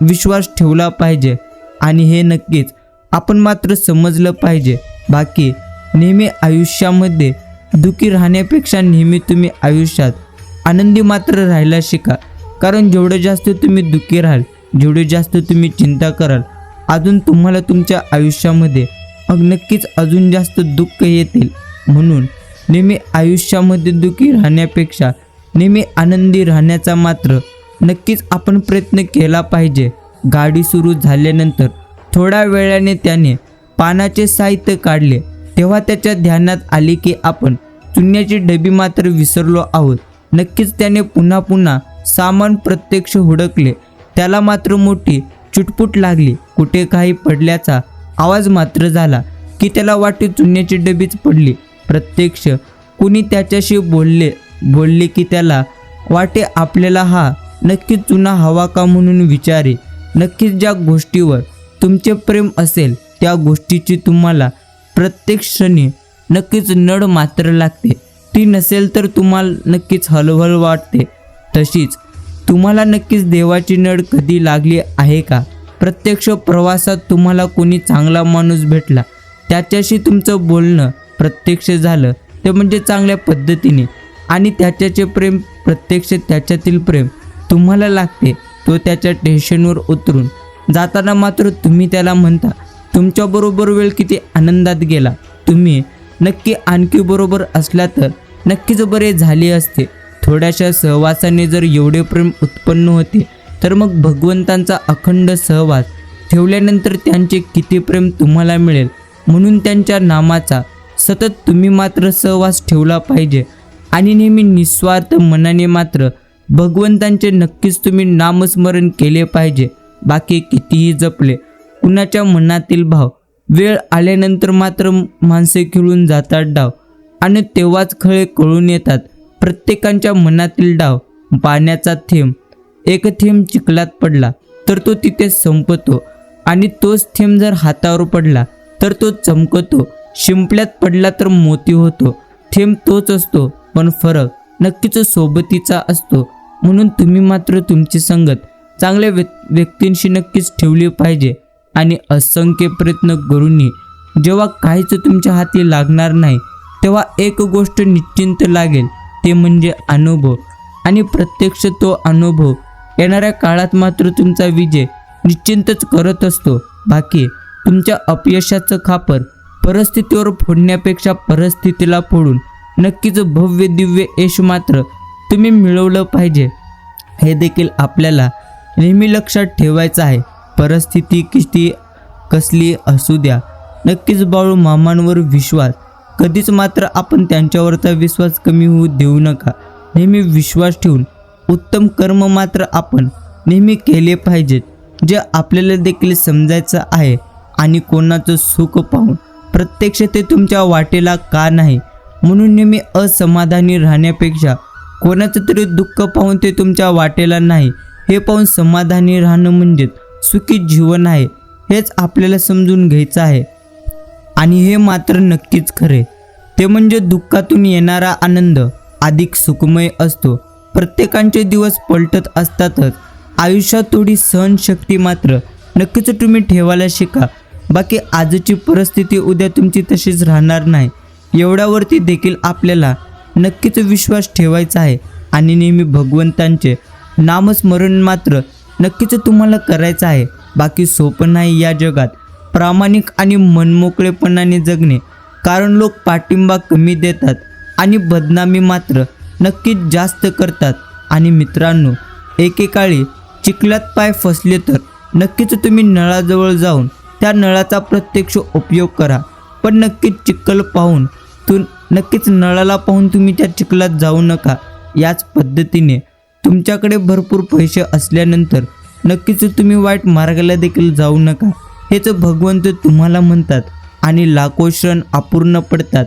विश्वास ठेवला पाहिजे. आणि हे नक्कीच आपण मात्र समजलं पाहिजे. बाकी नेहमी आयुष्यामध्ये दुःखी राहण्यापेक्षा नेहमी तुम्ही आयुष्यात आनंदी मात्र राहायला शिका. कारण जेवढं जास्त तुम्ही दुःखी राहाल, जेवढे जास्त तुम्ही चिंता कराल, अजून तुम्हाला तुमच्या आयुष्यामध्ये नक्कीच अजून जास्त दुःख येतील. म्हणून नेहमी आयुष्यामध्ये दुःखी राहण्यापेक्षा नेहमी आनंदी राहण्याचा मात्र नक्कीच आपण प्रयत्न केला पाहिजे. गाडी सुरू झाल्यानंतर थोड्या वेळाने त्याने पानाचे साहित्य काढले तेव्हा त्याच्या ध्यानात आले की आपण चुन्याची डबी मात्र विसरलो आहोत. नक्कीच त्याने पुन्हा पुन्हा सामान प्रत्यक्ष हुडकले. त्याला मात्र मोठी चुटपुट लागली. कुठे काही पडल्याचा आवाज मात्र झाला की त्याला वाटे चुन्याची डबीच पडली. प्रत्यक्ष कुणी त्याच्याशी बोलले की त्याला वाटे आपल्याला हा नक्कीच चुना हवा का म्हणून विचारे. नक्कीच ज्या गोष्टीवर तुमचे प्रेम असेल त्या गोष्टीची तुम्हाला प्रत्येक क्षणी नक्कीच नड मात्र लागते. ती नसेल तर तुम्हाला नक्कीच हळहळ वाटते. तशीच तुम्हाला नक्कीच देवाची नड कधी लागली आहे का? प्रत्यक्ष प्रवासात तुम्हाला कोणी चांगला माणूस भेटला, त्याच्याशी तुमचं बोलणं प्रत्यक्ष झालं ते म्हणजे चांगल्या पद्धतीने आणि त्याच्याचे प्रेम प्रत्यक्ष त्याच्यातील प्रेम तुम्हाला लागते. तो त्याच्या टेन्शनवर उतरून जाताना मात्र तुम्ही त्याला म्हणता तुमच्याबरोबर वेळ किती आनंदात गेला. तुम्ही नक्की आणखी बरोबर असला तर नक्कीच बरे झाले असते. थोड्याशा सहवासाने जर एवढे प्रेम उत्पन्न होते तर मग भगवंतांचा अखंड सहवास ठेवल्यानंतर त्यांचे किती प्रेम तुम्हाला मिळेल. म्हणून त्यांच्या नामाचा सतत तुम्ही मात्र सहवास ठेवला पाहिजे आणि नेहमी निस्वार्थ मनाने मात्र भगवंतांचे नक्कीच तुम्ही नामस्मरण केले पाहिजे. बाकी कितीही जपले कुणाच्या मनातील भाव वेळ आल्यानंतर मात्र माणसे खिळून जातात डाव, आणि तेव्हाच खळे कळून येतात प्रत्येकाच्या मनातील डाव. पाण्याचा थेंब, एक थेंब चिखलात पडला तर तो तिथे संपतो, आणि तोच थेंब जर हातावर पडला तर तो चमकतो. शिंपल्यात पडला तर मोती होतो. थेंब तोच असतो, पण फरक नक्कीच सोबतीचा असतो. म्हणून तुम्ही मात्र तुमची संगत चांगल्या व्यक्तींशी नक्कीच ठेवली पाहिजे. आणि असंख्य प्रयत्न करूनही जेव्हा काहीच तुमच्या हाती लागणार नाही, तेव्हा एक गोष्ट निश्चिंत लागेल, ते म्हणजे अनुभव. आणि प्रत्यक्ष तो अनुभव येणाऱ्या काळात मात्र तुमचा विजय निश्चिंतच करत असतो. बाकी तुमच्या अपयशाचं खापर परिस्थितीवर फोडण्यापेक्षा परिस्थितीला फोडून नक्कीच भव्य दिव्य यश मात्र तुम्ही मिळवलं पाहिजे. हे देखील आपल्याला नेहमी लक्षात ठेवायचं आहे. परिस्थिती किती कसली असू द्या, नक्कीच बाळू मामांवर विश्वास कधीच मात्र आपण त्यांच्यावरचा विश्वास कमी होऊ देऊ नका. नेहमी विश्वास ठेवून उत्तम कर्म मात्र आपण नेहमी केले पाहिजेत, जे आपल्याला देखील समजायचं आहे. आणि कोणाचं सुख पाहून प्रत्यक्ष ते तुमच्या वाटेला का नाही, म्हणून नेहमी असमाधानी राहण्यापेक्षा कोणाचं तरी दुःख पाहून ते तुमच्या वाटेला नाही हे पाहून समाधानी राहणं म्हणजेच सुखी जीवन आहे, हेच आपल्याला समजून घ्यायचं आहे. आणि हे मात्र नक्कीच खरे, ते म्हणजे दुःखातून येणारा आनंद अधिक सुखमय असतो. प्रत्येकाचे दिवस पलटत असतातच. आयुष्यात थोडी सहनशक्ती मात्र नक्कीच तुम्ही ठेवायला शिका. बाकी आजची परिस्थिती उद्या तुमची तशीच राहणार नाही, एवढ्यावरती देखील आपल्याला नक्कीच विश्वास ठेवायचा आहे. आणि नेहमी भगवंतांचे नामस्मरण मात्र नक्कीच तुम्हाला करायचं आहे. बाकी सोपं नाही या जगात प्रामाणिक आणि मनमोकळेपणाने जगणे, कारण लोक पाठिंबा कमी देतात आणि बदनामी मात्र नक्कीच जास्त करतात. आणि मित्रांनो, एकेकाळी चिखलात पाय फसले तर नक्कीच तुम्ही नळाजवळ जाऊन त्या नळाचा प्रत्यक्ष उपयोग करा, पण नक्कीच चिखल पाहून नक्कीच नळाला पाहून तुम्ही त्या चिखलात जाऊ नका. याच पद्धतीने तुमच्याकडे भरपूर पैसे असल्यानंतर नक्कीच तुम्ही वाईट मार्गाला देखील जाऊ नका. हेच भगवंत तुम्हाला म्हणतात. आणि लाखो क्षण अपूर्ण पडतात.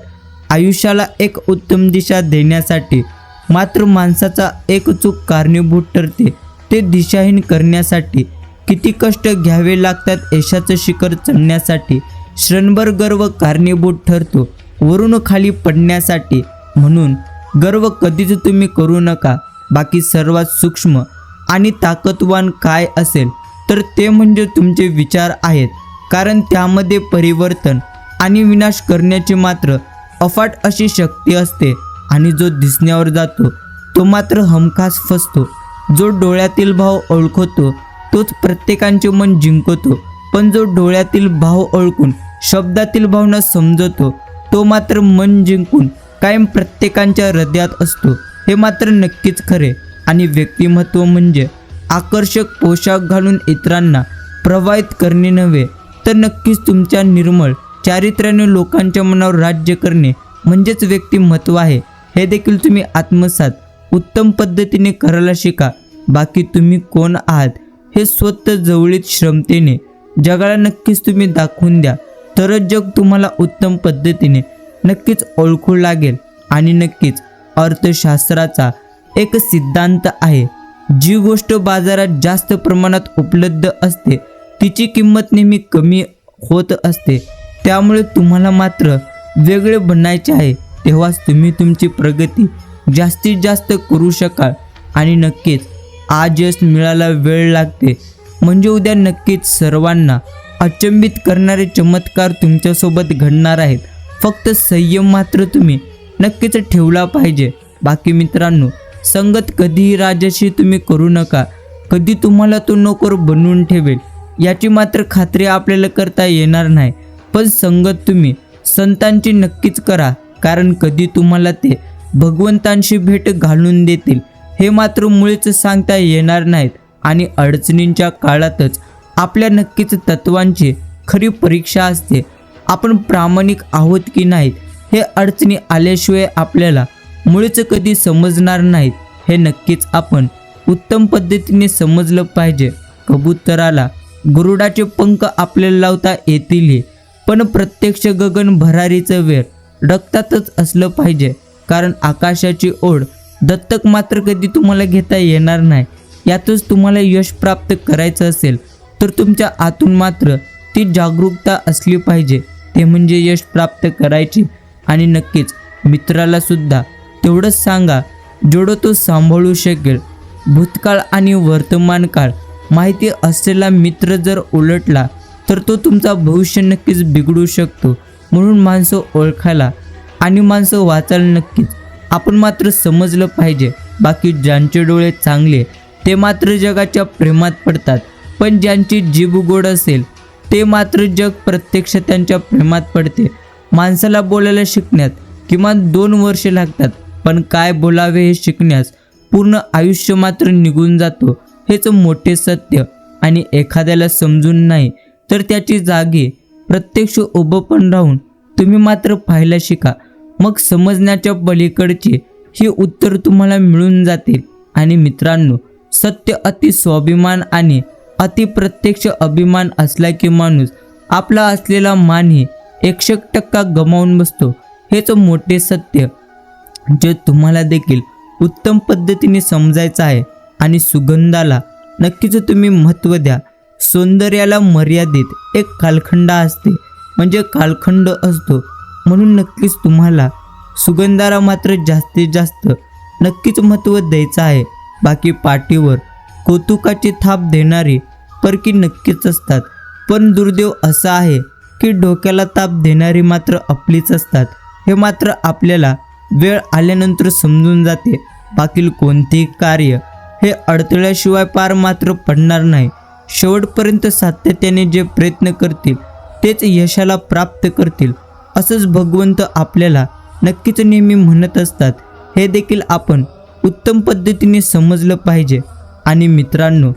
आयुष्याला एक उत्तम दिशा देण्यासाठी मात्र माणसाचा एक चूक कारणीभूत ठरते. ते दिशाहीन करण्यासाठी किती कष्ट घ्यावे लागतात यशाचं शिखर चढण्यासाठी. क्षणभर गर्व कारणीभूत ठरतो वरून खाली पडण्यासाठी. म्हणून गर्व कधीच तुम्ही करू नका. बाकी सर्वात सूक्ष्म आणि ताकदवान काय असेल तर ते म्हणजे तुमचे विचार आहेत, कारण त्यामध्ये परिवर्तन आणि विनाश करण्याची मात्र अफाट अशी शक्ती असते. आणि जो दिसण्यावर जातो तो मात्र हमखास फसतो. जो डोळ्यातील भाव ओळखतो तोच प्रत्येकाचे मन जिंकतो, पण जो डोळ्यातील भाव ओळखून शब्दातील भावना समजतो तो मात्र मन जिंकून कायम प्रत्येकाच्या हृदयात असतो. हे मात्र नक्कीच खरे. आणि व्यक्तिमत्व म्हणजे आकर्षक पोशाख घालून इतरांना प्रभावित करणे नव्हे, तर नक्कीच तुमच्या निर्मळ चारित्र्याने लोकांच्या मनावर राज्य करणे म्हणजेच व्यक्तिमत्व आहे. हे देखील तुम्ही आत्मसात उत्तम पद्धतीने करायला शिका. बाकी तुम्ही कोण आहात हे स्वतः जवळीत क्षमतेने जगाला नक्कीच तुम्ही दाखवून द्या, तरच जग तुम्हाला उत्तम पद्धतीने नक्कीच ओळखू लागेल. आणि नक्कीच अर्थशास्त्राचा एक सिद्धांत आहे, जी गोष्ट बाजारात जास्त प्रमाणात उपलब्ध असते तिची किंमत नेहमी कमी होत असते. त्यामुळे तुम्हाला मात्र वेगळे बनायचे आहे, तेव्हाच तुम्ही तुमची प्रगती जास्तीत जास्त करू शकाल. आणि नक्कीच आज यश मिळायला वेळ लागते म्हणजे उद्या नक्कीच सर्वांना अचंबित करणारे चमत्कार तुमच्यासोबत घडणार आहेत. फक्त संयम मात्र तुम्ही नक्कीच ठेवला पाहिजे. बाकी मित्रांनो, संगत कधीही राजाशी तुम्ही करू नका. कधी तुम्हाला तो नोकर बनवून ठेवेल याची मात्र खात्री आपल्याला करता येणार नाही. पण संगत तुम्ही संतांची नक्कीच करा, कारण कधी तुम्हाला ते भगवंतांशी भेट घालून देतील हे मात्र मुळीच सांगता येणार नाहीत. आणि अडचणींच्या काळातच आपल्या नक्कीच तत्वांची खरी परीक्षा असते. आपण प्रामाणिक आहोत की नाहीत हे अडचणी आल्याशिवाय आपल्याला मुळीच कधी समजणार नाहीत. हे नक्कीच आपण उत्तम पद्धतीने समजलं पाहिजे. कबुतराला गरुडाचे पंख आपल्याला लावता येतील पण प्रत्यक्ष गगन भरारीचं वेळ रक्तातच असलं पाहिजे, कारण आकाशाची ओढ दत्तक मात्र कधी तुम्हाला घेता येणार नाही. यातच तुम्हाला यश प्राप्त करायचं असेल तर तुमच्या आतून मात्र ती जागरूकता असली पाहिजे, ते म्हणजे यश प्राप्त करायची. आणि नक्कीच मित्राला सुद्धा तेवढंच सांगा जेवढं तो सांभाळू शकेल. भूतकाळ आणि वर्तमान काळ माहिती असलेला मित्र जर उलटला तर तो तुमचा भविष्य नक्कीच बिघडू शकतो. म्हणून माणसं ओळखायला आणि माणसं वाचायला नक्कीच आपण मात्र समजलं पाहिजे. बाकी ज्यांचे डोळे चांगले ते मात्र जगाच्या प्रेमात पडतात, पण ज्यांची जीभ गोड असेल ते मात्र जग प्रत्यक्ष त्यांच्या प्रेमात पडते. माणसाला बोलायला शिकण्यात किमान 2 वर्षे लागतात, पण काय बोलावे हे शिकण्यास पूर्ण आयुष्य मात्र निघून जातो. हेच मोठे सत्य. आणि एखाद्याला समजून नाही तर त्याची जागी प्रत्यक्ष उभं पण राहून तुम्ही मात्र पाहायला शिका. मग समजण्याच्या पलीकडचे ही उत्तर तुम्हाला मिळून जातील. आणि मित्रांनो, सत्य अति स्वाभिमान आणि अति प्रत्यक्ष अभिमान असला की माणूस आपला असलेला मानही 100% गमावून बसतो. हेच मोठे सत्य जे तुम्हाला देखील उत्तम पद्धतीने समजायचं आहे. आणि सुगंधाला नक्कीच तुम्ही महत्त्व द्या. सौंदर्याला मर्यादित एक कालखंड असते, म्हणजे कालखंड असतो. म्हणून नक्कीच तुम्हाला सुगंधाला मात्र जास्तीत जास्त नक्कीच महत्त्व द्यायचं आहे. बाकी पाठीवर कौतुकाची थाप देणारी परकी नक्कीच असतात, पण दुर्दैव असं आहे की डोक्याला ताप देणारी मात्र आपलीच असतात. हे मात्र आपल्याला वेळ आल्यानंतर समजून जाते. बाकी कोणतेही कार्य हे अडथळ्याशिवाय पार मात्र पडणार नाही. शेवटपर्यंत सातत्याने जे प्रयत्न करतील तेच यशाला प्राप्त करतील, असंच भगवंत आपल्याला नक्कीच नेहमी म्हणत असतात. हे देखील आपण उत्तम पद्धतीने समजलं पाहिजे. आणि मित्रांनो,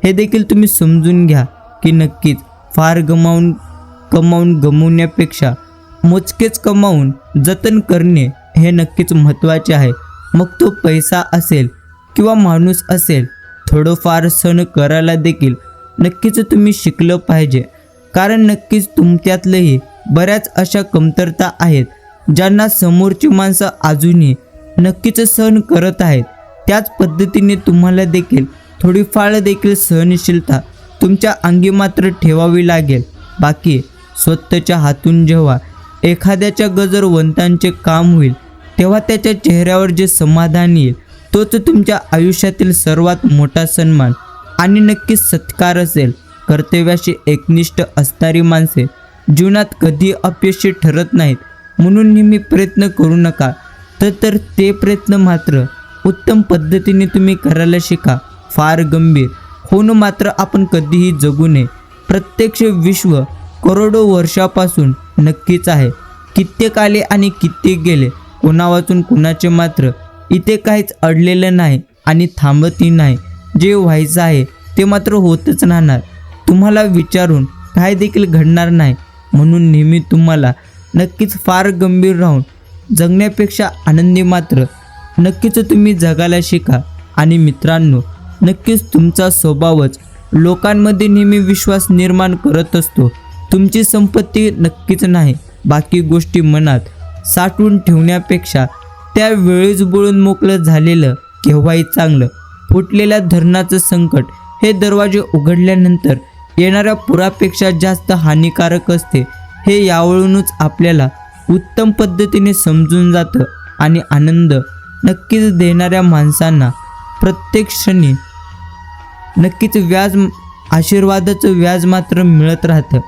हे देखील तुम्ही समजून घ्या की नक्कीच फार कमावून गमवण्यापेक्षा मोजकेच कमावून जतन करणे हे नक्कीच महत्त्वाचे आहे. मग तो पैसा असेल किंवा माणूस असेल. थोडंफार सहन करायला देखील नक्कीच तुम्ही शिकलं पाहिजे, कारण नक्कीच तुमच्यातलंही बऱ्याच अशा कमतरता आहेत ज्यांना समोरची माणसं अजूनही नक्कीच सहन करत आहेत. त्याच पद्धतीने तुम्हाला देखील थोडीफार देखील सहनशीलता तुमच्या अंगी मात्र ठेवावी लागेल. बाकी स्वतःच्या हातून जेव्हा एखाद्याच्या गरजवंतांचे काम होईल तेव्हा त्याच्या चेहऱ्यावर जे समाधान येईल तोच तुमच्या आयुष्यातील सर्वात मोठा सन्मान आणि नक्कीच सत्कार असेल. कर्तव्याशी एकनिष्ठ असणारी माणसे जीवनात कधी अपयशी ठरत नाहीत. म्हणून नेहमी प्रयत्न करू नका, तर ते प्रयत्न मात्र उत्तम पद्धतीने तुम्ही करायला शिका. फार गंभीर होऊन मात्र आपण कधीही जगू नये. प्रत्यक्ष विश्व करोडो वर्षापासून नक्कीच आहे. कित्येक आले आणि कित्येक गेले. कोणा वाचून कुणाचे मात्र इथे काहीच अडलेलं नाही आणि थांबतही नाही. जे व्हायचं आहे ते मात्र होतच राहणार. तुम्हाला विचारून काय देखील घडणार नाही. म्हणून नेहमी तुम्हाला नक्कीच फार गंभीर राहून जगण्यापेक्षा आनंदी मात्र नक्कीच तुम्ही जगायला शिका. आणि मित्रांनो, नक्कीच तुमचा स्वभावच लोकांमध्ये नेहमी विश्वास निर्माण करत असतो. तुमची संपत्ती नक्कीच नाही. बाकी गोष्टी मनात साठवून ठेवण्यापेक्षा त्या वेळीच बोलून मोकळं झालेलं केव्हाही चांगलं. फुटलेल्या धरणाचं संकट हे दरवाजे उघडल्यानंतर येणाऱ्या पुरापेक्षा जास्त हानिकारक असते. हे यावरूनच आपल्याला उत्तम पद्धतीने समजून जातं. आणि आनंद नक्कीच देणाऱ्या माणसांना प्रत्येक क्षणी नक्कीच आशीर्वादाचं व्याज मात्र मिळत राहतं.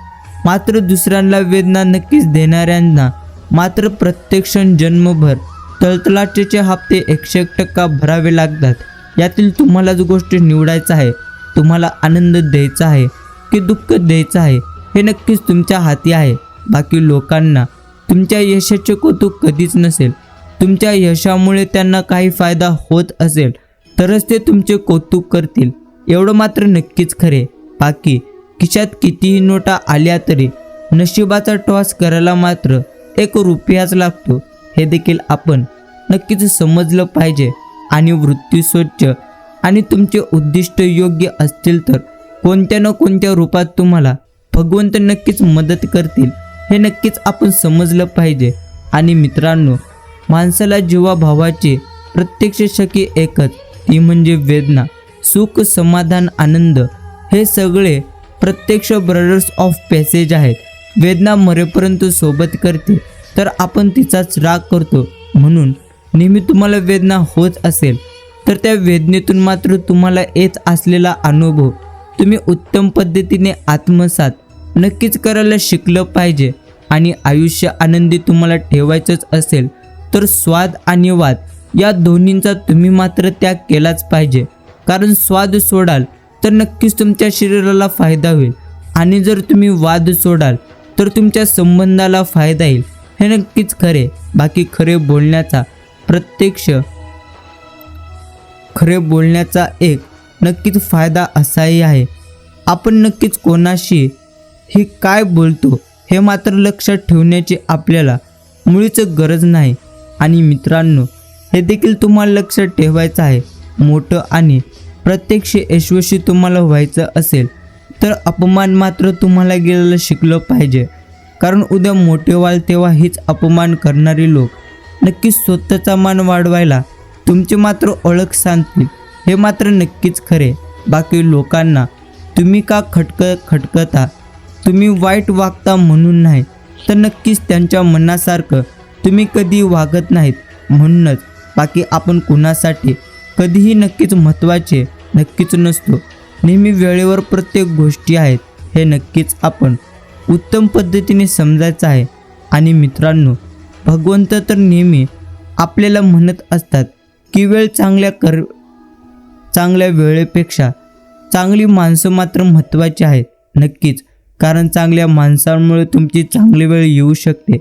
मात्र दुसऱ्यांना वेदना नक्कीच देणाऱ्यांना मात्र प्रत्येक क्षण जन्मभर तळतळाटीचे हप्ते 100% भरावे लागतात. यातील तुम्हालाच गोष्ट निवडायचं आहे. तुम्हाला आनंद द्यायचा आहे की दुःख द्यायचं आहे हे नक्कीच तुमच्या हाती आहे. बाकी लोकांना तुमच्या यशाचे कौतुक कधीच नसेल. तुमच्या यशामुळे त्यांना काही फायदा होत असेल तरच ते तुमचे कौतुक करतील, एवढं मात्र नक्कीच खरे. बाकी खिशात कितीही नोटा आल्या तरी नशिबाचा टॉस करायला मात्र 1 रुपयाच लागतो. हे देखील आपण नक्कीच समजलं पाहिजे. आणि वृत्ती स्वच्छ आणि तुमचे उद्दिष्ट योग्य असतील तर कोणत्या न कोणत्या रूपात तुम्हाला भगवंत नक्कीच मदत करतील. हे नक्कीच आपण समजलं पाहिजे. आणि मित्रांनो, माणसाला जीवाभावाचे प्रत्यक्ष शक्ती एकच, ती म्हणजे वेदना. सुख, समाधान, आनंद हे सगळे प्रत्यक्ष ब्रदर्स ऑफ पॅसेज आहेत. वेदना मरेपर्यंत सोबत करते, तर आपण तिचाच राग करतो. म्हणून नेहमी तुम्हाला वेदना होत असेल तर त्या वेदनेतून मात्र तुम्हाला येत असलेला अनुभव तुम्ही उत्तम पद्धतीने आत्मसात नक्कीच करायला शिकलं पाहिजे. आणि आयुष्य आनंदी तुम्हाला ठेवायचंच असेल तर स्वाद आणि वाद या दोन्हींचा तुम्ही मात्र त्याग केलाच पाहिजे. कारण स्वाद सोडाल तर नक्कीच तुमच्या शरीराला फायदा होईल, आणि जर तुम्ही वाद सोडाल तर तुमच्या संबंधाला फायदा येईल. हे नक्कीच खरे. बाकी खरे बोलण्याचा एक नक्कीच फायदा असाही आहे, आपण नक्कीच कोणाशी हे काय बोलतो हे मात्र लक्षात ठेवण्याची आपल्याला मुळीच गरज नाही. आणि मित्रांनो, हे देखील तुम्हाला लक्षात ठेवायचं आहे, मोठं आणि प्रत्यक्ष यशस्वी तुम्हाला व्हायचं असेल तर अपमान मात्र तुम्हाला गेलेलं शिकलं पाहिजे. कारण उद्या मोठे व्हाल तेव्हा हेच अपमान करणारे लोक नक्कीच स्वतःचा मान वाढवायला तुमची मात्र ओळख सांगतील, हे मात्र नक्कीच खरे. बाकी लोकांना तुम्ही का खटकता, तुम्ही वाईट वागता म्हणून नाही, तर नक्कीच त्यांच्या मनासारखं तुम्ही कधी वागत नाहीत म्हणूनच. बाकी आपण कुणासाठी कधीही नक्कीच महत्त्वाचे नक्कीच नसतो. नेहमी वेळेवर प्रत्येक गोष्टी आहेत, हे नक्कीच आपण उत्तम पद्धतीने समजायचं आहे. आणि मित्रांनो, भगवंत तर नेहमी आपल्याला म्हणत असतात की वेळ चांगल्या वेळेपेक्षा चांगली माणसं मात्र महत्त्वाची आहेत. नक्कीच, कारण चांगल्या माणसांमुळे तुमची चांगली वेळ येऊ शकते,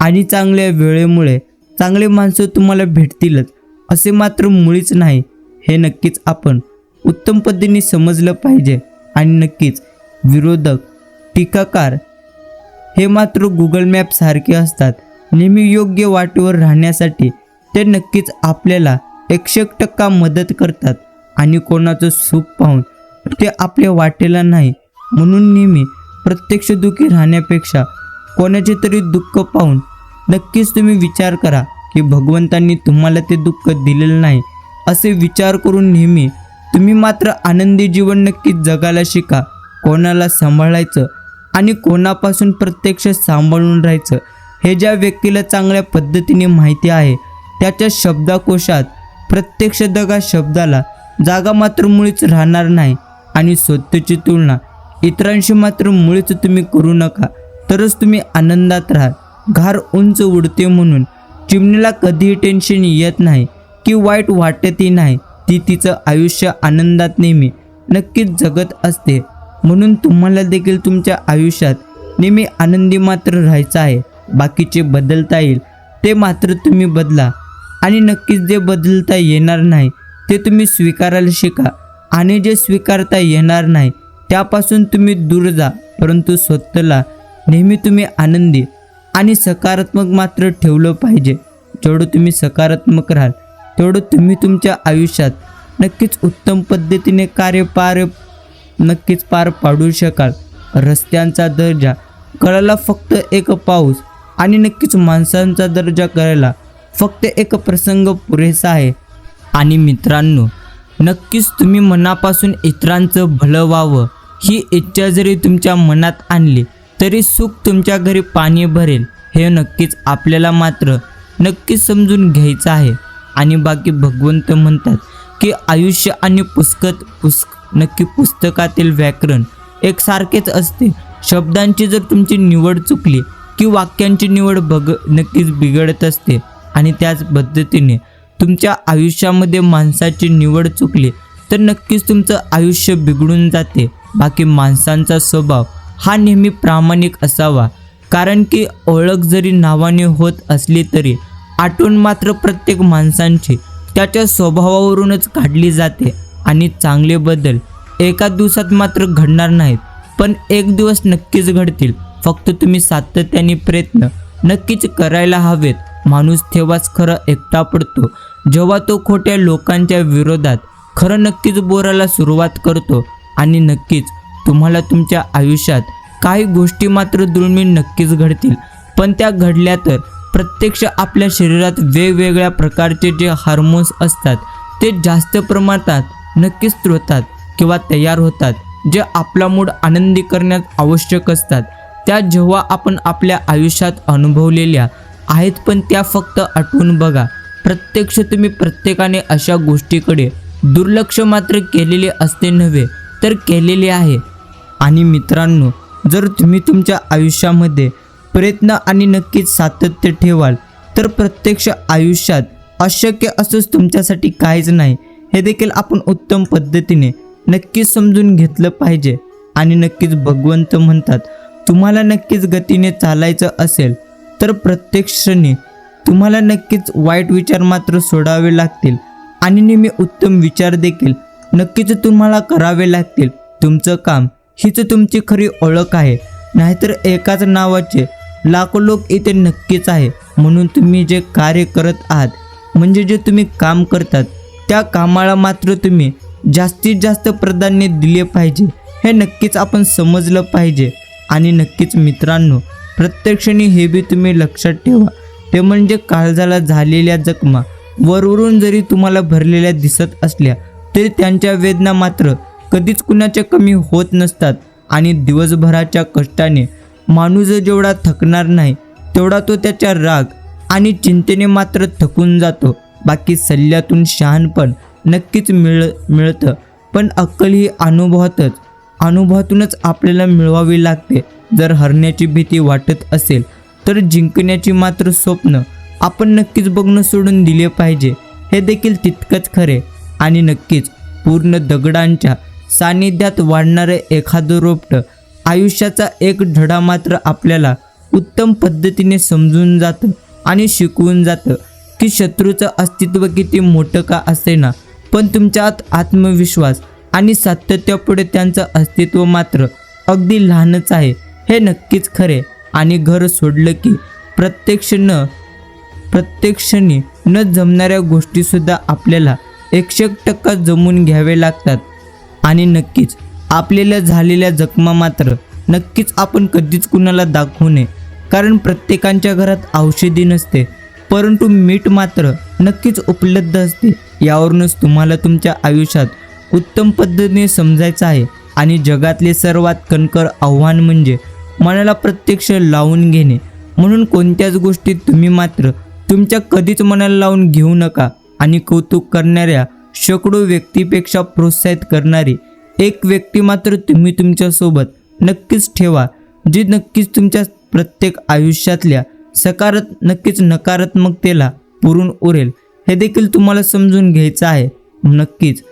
आणि चांगल्या वेळेमुळे चांगले माणसं तुम्हाला भेटतीलच असे मात्र मुळीच नाही. हे नक्कीच आपण उत्तम पद्धतीने समजलं पाहिजे. आणि नक्कीच विरोधक, टीकाकार हे मात्र गुगल मॅप सारखे असतात. नेहमी योग्य वाटेवर राहण्यासाठी ते नक्कीच आपल्याला 100% मदत करतात. आणि कोणाचं सुख पाहून ते आपल्या वाटेला नाही. म्हणून नेहमी प्रत्यक्ष दुःखी राहण्यापेक्षा कोणाचे तरी दुःख पाहून नक्कीच तुम्ही विचार करा की भगवंतांनी तुम्हाला ते दुःख दिलेलं नाही. असे विचार करून नेहमी तुम्ही मात्र आनंदी जीवन नक्कीच जगायला शिका. कोणाला सांभाळायचं आणि कोणापासून प्रत्यक्ष सांभाळून राहायचं हे ज्या व्यक्तीला चांगल्या पद्धतीने माहिती आहे, त्याच्या शब्दकोशात प्रत्यक्ष दगा शब्दाला जागा मात्र मुळीच राहणार नाही. आणि स्वतःची तुलना इतरांशी मात्र मुळीच तुम्ही करू नका, तरच तुम्ही आनंदात राहाल. घार उंच उडते म्हणून चिमणीला कधीही टेन्शन येत नाही की वाईट वाटतही नाही. ती तिचं आयुष्य आनंदात नेहमी नक्कीच जगत असते. म्हणून तुम्हाला देखील तुमच्या आयुष्यात नेहमी आनंदी मात्र राहायचं आहे. बाकीचे बदलता येईल ते मात्र तुम्ही बदला, आणि नक्कीच जे बदलता येणार नाही ते तुम्ही स्वीकारायला शिका. आणि जे स्वीकारता येणार नाही त्यापासून तुम्ही दूर जा. परंतु स्वतःला नेहमी तुम्ही आनंदी आणि सकारात्मक मात्र ठेवलं पाहिजे. जेवढं तुम्ही सकारात्मक राहाल तेवढं तुम्ही तुमच्या आयुष्यात नक्कीच उत्तम पद्धतीने नक्कीच पार पाडू शकाल. रस्त्यांचा दर्जा करायला फक्त एक पाऊस, आणि नक्कीच माणसांचा दर्जा करायला फक्त एक प्रसंग पुरेसा आहे. आणि मित्रांनो, नक्कीच तुम्ही मनापासून इतरांचं भलं व्हावं ही इच्छा जरी तुमच्या मनात आणली तरी सुख तुमच्या घरी पाणी भरेल, हे नक्कीच आपल्याला मात्र नक्कीच समजून घ्यायचं आहे. आणि बाकी भगवंत म्हणतात की आयुष्य आणि नक्की पुस्तकातील व्याकरण एकसारखेच असते. शब्दांची जर तुमची निवड चुकली की वाक्यांची निवड नक्कीच बिघडत असते. आणि त्याच पद्धतीने तुमच्या आयुष्यामध्ये माणसाची निवड चुकली तर नक्कीच तुमचं आयुष्य बिघडून जाते. बाकी माणसांचा स्वभाव हा नेहमी प्रामाणिक असावा, कारण की ओळख जरी नावाने होत असली तरी आठवण मात्र प्रत्येक माणसांची त्याच्या स्वभावावरूनच काढली जाते. आणि चांगले बदल एका दिवसात मात्र घडणार नाहीत, पण एक दिवस नक्कीच घडतील. फक्त तुम्ही सातत्याने प्रयत्न नक्कीच करायला हवेत. माणूस तेव्हाच खरं एकटा पडतो जेव्हा तो खोट्या लोकांच्या विरोधात खरं नक्कीच बोलायला सुरुवात करतो. आणि नक्कीच तुम्हाला तुमच्या आयुष्यात काही गोष्टी मात्र दुर्मिळ नक्कीच घडतील, पण त्या घडल्या तर प्रत्यक्ष आपल्या शरीरात वेगवेगळ्या प्रकारचे जे हार्मोन्स असतात ते जास्त प्रमाणात नक्कीच स्त्रोतात किंवा तयार होतात, जे आपला मूड आनंदी करण्यात आवश्यक असतात. त्या जेव्हा आपण आपल्या आयुष्यात अनुभवलेल्या आहेत, पण त्या फक्त आठवून बघा. प्रत्यक्ष तुम्ही प्रत्येकाने अशा गोष्टीकडे दुर्लक्ष मात्र केलेले असते नव्हे तर केलेले आहे. आणि मित्रांनो, जर तुम्ही तुमच्या आयुष्यामध्ये प्रयत्न आणि नक्कीच सातत्य ठेवाल तर प्रत्यक्ष आयुष्यात अशक्य असंच तुमच्यासाठी काहीच नाही, हे देखील आपण उत्तम पद्धतीने नक्कीच समजून घेतलं पाहिजे. आणि नक्कीच भगवंत म्हणतात, तुम्हाला नक्कीच गतीने चालायचं असेल तर प्रत्येक क्षणी तुम्हाला नक्कीच वाईट विचार मात्र सोडावे लागतील आणि नेहमी उत्तम विचार देखील नक्कीच तुम्हाला करावे लागतील. तुमचं काम हीच तुमची खरी ओळख आहे, नाहीतर एकाच नावाचे लाखो लोक इथे नक्कीच आहे. म्हणून तुम्ही जे कार्य करत आहात, म्हणजे जे तुम्ही काम करतात, त्या कामाला मात्र तुम्ही जास्तीत जास्त प्राधान्य दिले पाहिजे, हे नक्कीच आपण समजलं पाहिजे. आणि नक्कीच मित्रांनो, प्रत्येक क्षणी हे बी तुम्ही लक्षात ठेवा, ते म्हणजे काळजाला झालेल्या जखमा वरवरून जरी तुम्हाला भरलेल्या दिसत असल्या तरी त्यांच्या वेदना मात्र कधीच कुणाच्या कमी होत नसतात. आणि दिवसभराच्या कष्टाने माणूस जेवढा थकणार नाही तेवढा तो त्याच्या राग आणि चिंतेने मात्र थकून जातो. बाकी सल्ल्यातून शहाणपण नक्कीच मिळतं, पण अक्कल ही अनुभवातूनच आपल्याला मिळवावी लागते. जर हरण्याची भीती वाटत असेल तर जिंकण्याची मात्र स्वप्न आपण नक्कीच बघणं सोडून दिले पाहिजे, हे देखील तितकंच खरे. आणि नक्कीच पूर्ण दगडांच्या सानिध्यात वाढणारं एखादं रोपटं आयुष्याचा एक धडा मात्र आपल्याला उत्तम पद्धतीने समजून जातं आणि शिकवून जातं की शत्रूचं अस्तित्व किती मोठं का असेना, पण तुमच्यात आत्मविश्वास आणि सातत्यापुढे त्यांचं अस्तित्व मात्र अगदी लहानच आहे, हे नक्कीच खरे. आणि घर सोडलं की प्रत्येक क्षणी न जमणाऱ्या गोष्टीसुद्धा आपल्याला 100% जमून घ्यावे लागतात. आणि नक्कीच आपल्याला झालेल्या जखमा मात्र नक्कीच आपण कधीच कुणाला दाखवू नये, कारण प्रत्येकाच्या घरात औषधी नसते, परंतु मीठ मात्र नक्कीच उपलब्ध असते. यावरूनच तुम्हाला तुमच्या आयुष्यात उत्तम पद्धतीने समजायचं आहे. आणि जगातले सर्वात कणखर आव्हान म्हणजे मनाला प्रत्यक्ष लावून घेणे. म्हणून कोणत्याच गोष्टीत तुम्ही मात्र तुमच्या कधीच मनाला लावून घेऊ नका. आणि कौतुक करणाऱ्या शेकडो व्यक्तीपेक्षा प्रोत्साहित करणारी एक व्यक्ती मात्र तुम्ही तुमच्यासोबत नक्कीच ठेवा, जी नक्कीच तुमच्या प्रत्येक आयुष्यातल्या नकारात्मकतेला पुरून उरेल, हे देखील तुम्हाला समजून घ्यायचं आहे. नक्कीच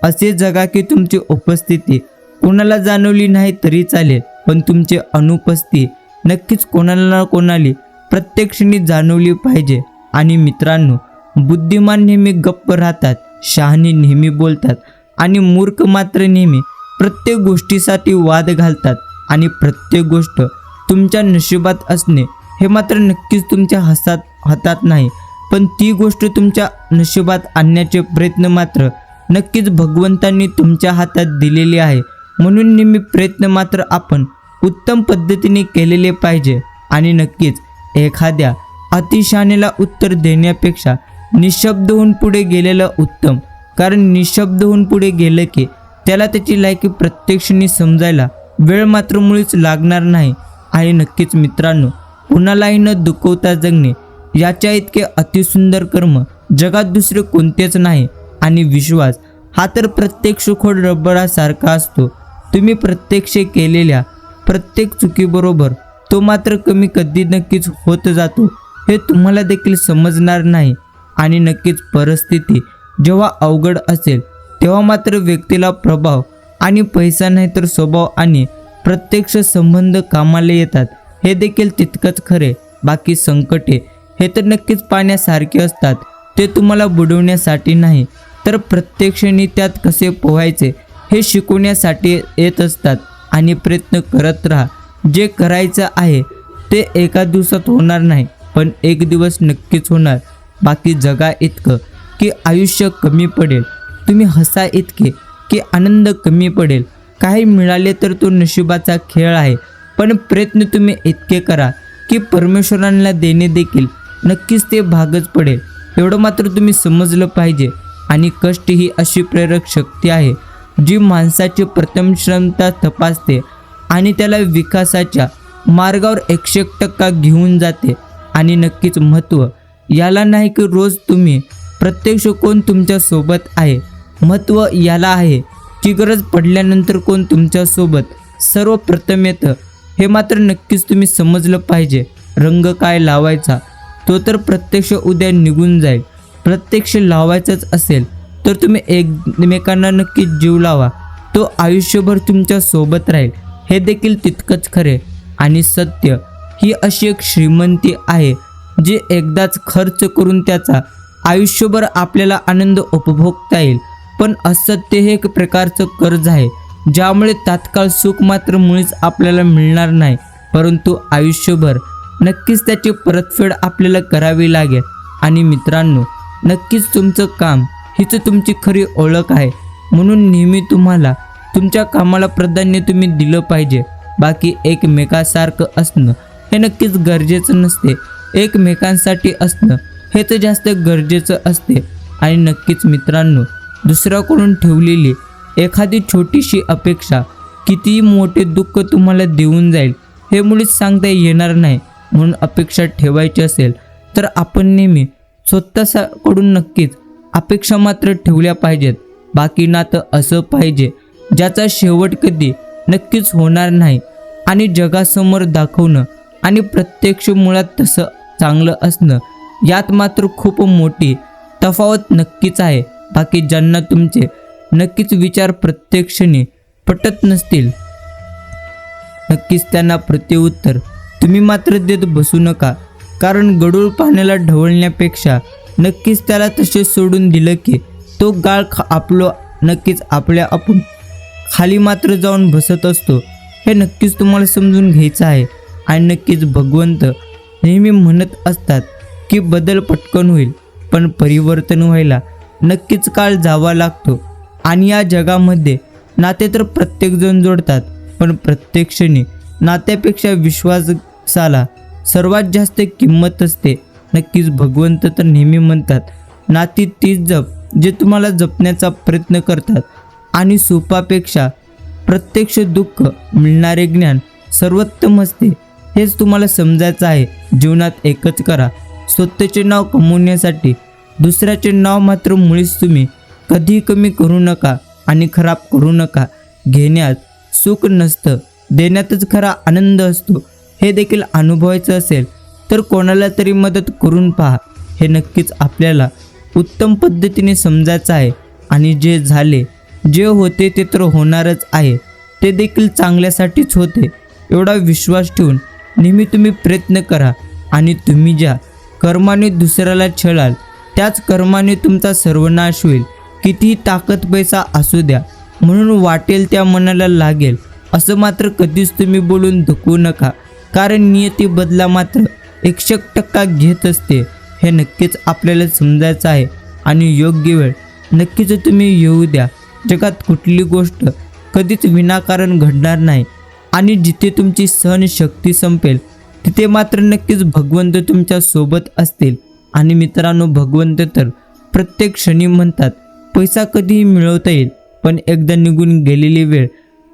असे जगा की तुमची उपस्थिती कोणाला जाणवली नाही तरी चालेल, पण तुमची अनुपस्थिती नक्कीच कोणाला ना कोणाला प्रत्येक क्षणी जाणवली पाहिजे. आणि मित्रांनो, बुद्धिमान नेहमी गप्प राहतात, शहाणे नेहमी बोलतात आणि मूर्ख मात्र नेहमी प्रत्येक गोष्टीसाठी वाद घालतात. आणि प्रत्येक गोष्ट तुमच्या नशिबात असणे हे मात्र नक्कीच तुमच्या हातात नाही, पण ती गोष्ट तुमच्या नशिबात आणण्याचे प्रयत्न मात्र नक्कीच भगवंतांनी तुमच्या हातात दिलेले आहे. म्हणून नेहमी प्रयत्न मात्र आपण उत्तम पद्धतीने केलेले पाहिजे. आणि नक्कीच एखाद्या अतिशहाणेला उत्तर देण्यापेक्षा निशब्द होऊन पुढे गेलेलं उत्तम, कारण निशब्द होऊन पुढे गेलं की त्याला त्याची लायकी प्रत्यक्षाने समजायला वेळ मात्र मुळीच लागणार नाही. आणि नक्कीच मित्रांनो, कुणालाही न दुखवता जगणे याच्या इतके अतिसुंदर कर्म जगात दुसरे कोणतेच नाही. आणि विश्वास हा तर प्रत्येक सुखोड रबरासारखा असतो. तुम्ही प्रत्यक्ष केलेल्या प्रत्येक चुकीबरोबर तो मात्र कमी कधी नक्कीच होत जातो, हे तुम्हाला देखील समजणार नाही. आणि नक्कीच परिस्थिती जेव्हा अवघड असेल तेव्हा मात्र व्यक्तीला प्रभाव आणि पैसा नाही तर स्वभाव आणि प्रत्यक्ष संबंध कामाला येतात, हे देखील तितकंच खरे. बाकी संकटे हे तर नक्कीच पाण्यासारखे असतात, ते तुम्हाला बुडवण्यासाठी नाही तर प्रत्यक्षाने त्यात कसे पोहायचे हे शिकवण्यासाठी येत असतात. आणि प्रयत्न करत राहा, जे करायचं आहे ते एका दिवसात होणार नाही, पण एक दिवस नक्कीच होणार. बाकी जगा इतकं की आयुष्य कमी पडेल, तुम्ही हसा इतके की आनंद कमी पडेल. काही मिळाले तर तो नशिबाचा खेळ आहे, पण प्रयत्न तुम्ही इतके करा की परमेश्वरांना देणे देखील नक्कीच ते भागच पडेल. एवढं मात्र तुम्ही समजलं पाहिजे. आणि कष्ट ही अशी प्रेरक शक्ती आहे जी माणसाची प्रथम क्षमता तपासते आणि त्याला विकासाच्या मार्गावर 101% घेऊन जाते. आणि नक्कीच महत्त्व याला नाही की रोज तुम्ही प्रत्यक्ष कोण तुमच्या सोबत आहे, महत्त्व याला आहे की गरज पडल्यानंतर कोण तुमच्यासोबत सर्वप्रथम येतं. हे मात्र नक्कीच तुम्ही समजलं पाहिजे. रंग काय लावायचा तो तर प्रत्यक्ष उद्या निघून जाईल. प्रत्यक्ष लावायचंच असेल तर तुम्ही एकमेकांना नक्कीच जीव लावा, तो आयुष्यभर तुमच्या सोबत राहील. हे देखील तितकंच खरे. आणि सत्य ही अशी एक श्रीमंती आहे जी एकदाच खर्च करून त्याचा आयुष्यभर आपल्याला आनंद उपभोगता येईल. पण असत्य हे एक प्रकारचं कर्ज आहे ज्यामुळे तात्काळ सुख मात्र मुळीच आपल्याला मिळणार नाही, परंतु आयुष्यभर नक्कीच त्याची परतफेड आपल्याला करावी लागेल. आणि मित्रांनो, नक्कीच तुमचं काम हीच तुमची खरी ओळख आहे, म्हणून नेहमी तुम्हाला तुमच्या कामाला प्राधान्य तुम्ही दिलं पाहिजे. बाकी एकमेकासारखं असणं हे नक्कीच गरजेचं नसते, एकमेकांसाठी असणं हेच जास्त गरजेचं असते. आणि नक्कीच मित्रांनो, दुसऱ्याकडून ठेवलेली एखादी छोटीशी अपेक्षा कितीही मोठे दुःख तुम्हाला देऊन जाईल हे मुळीच सांगता येणार नाही. म्हणून अपेक्षा ठेवायची असेल तर आपण नेहमी स्वतःकडून नक्कीच अपेक्षा मात्र ठेवल्या पाहिजेत. बाकी नातं असं पाहिजे ज्याचा शेवट कधी नक्कीच होणार नाही. आणि जगासमोर दाखवणं आणि प्रत्यक्ष मुळात तसं चांगलं असणं यात मात्र खूप मोठी तफावत नक्कीच आहे. बाकी ज्यांना तुमचे नक्कीच विचार प्रत्यक्षाने पटत नसतील नक्कीच त्यांना प्रत्युत्तर तुम्ही मात्र देत बसू नका, कारण गडूळ पाण्याला ढवळण्यापेक्षा नक्कीच त्याला तसे सोडून दिलं की तो गाळ आपलं नक्कीच आपल्या आपण खाली मात्र जाऊन बसत असतो. हे नक्कीच तुम्हाला समजून घ्यायचं आहे. आणि नक्कीच भगवंत नेहमी म्हणत असतात की बदल पटकन होईल, पण परिवर्तन व्हायला नक्कीच काळ जावा लागतो. आणि या जगामध्ये नाते तर प्रत्येकजण जोडतात, पण प्रत्यक्षाने नात्यापेक्षा विश्वासाला सर्वात जास्त किंमत असते. नक्कीच भगवंत तर नेहमी म्हणतात, नाती तीच जप जे तुम्हाला जपण्याचा प्रयत्न करतात. आणि सुपापेक्षा प्रत्यक्ष दुःख मिळणारे ज्ञान सर्वोत्तम असते. हेच तुम्हाला समजायचं आहे. जीवनात एकच करा, स्वतःचे नाव कमवण्यासाठी दुसऱ्याचे नाव मात्र मुळीच तुम्ही कधी कमी करू नका आणि खराब करू नका. घेण्यात सुख नसतं, देण्यातच खरा आनंद असतो. हे देखील अनुभवायचं असेल तर कोणाला तरी मदत करून पहा. हे नक्कीच आपल्याला उत्तम पद्धतीने समजायचं आहे. आणि जे झाले, जे होते ते तर होणारच आहे, ते देखील चांगल्यासाठीच होते एवढा विश्वास ठेवून नेहमी तुम्ही प्रयत्न करा. आणि तुम्ही ज्या कर्माने दुसऱ्याला छळाल त्याच कर्माने तुमचा सर्वनाश होईल. कितीही ताकद पैसा असू द्या, म्हणून वाटेल त्या मनाला लागेल असं मात्र कधीच तुम्ही बोलून दुखवू नका, कारण नियती बदला मात्र 100% घेत असते. हे नक्कीच आपल्याला समजायचं आहे. आणि योग्य वेळ नक्कीच तुम्ही येऊ द्या. जगात कुठली गोष्ट कधीच विनाकारण घडणार नाही. आणि जिथे तुमची सहनशक्ती संपेल तिथे मात्र नक्कीच भगवंत तुमच्या सोबत असतील. आणि मित्रांनो, भगवंत तर प्रत्येक क्षणी म्हणतात, पैसा कधीही मिळवता येईल, पण एकदा निघून गेलेली वेळ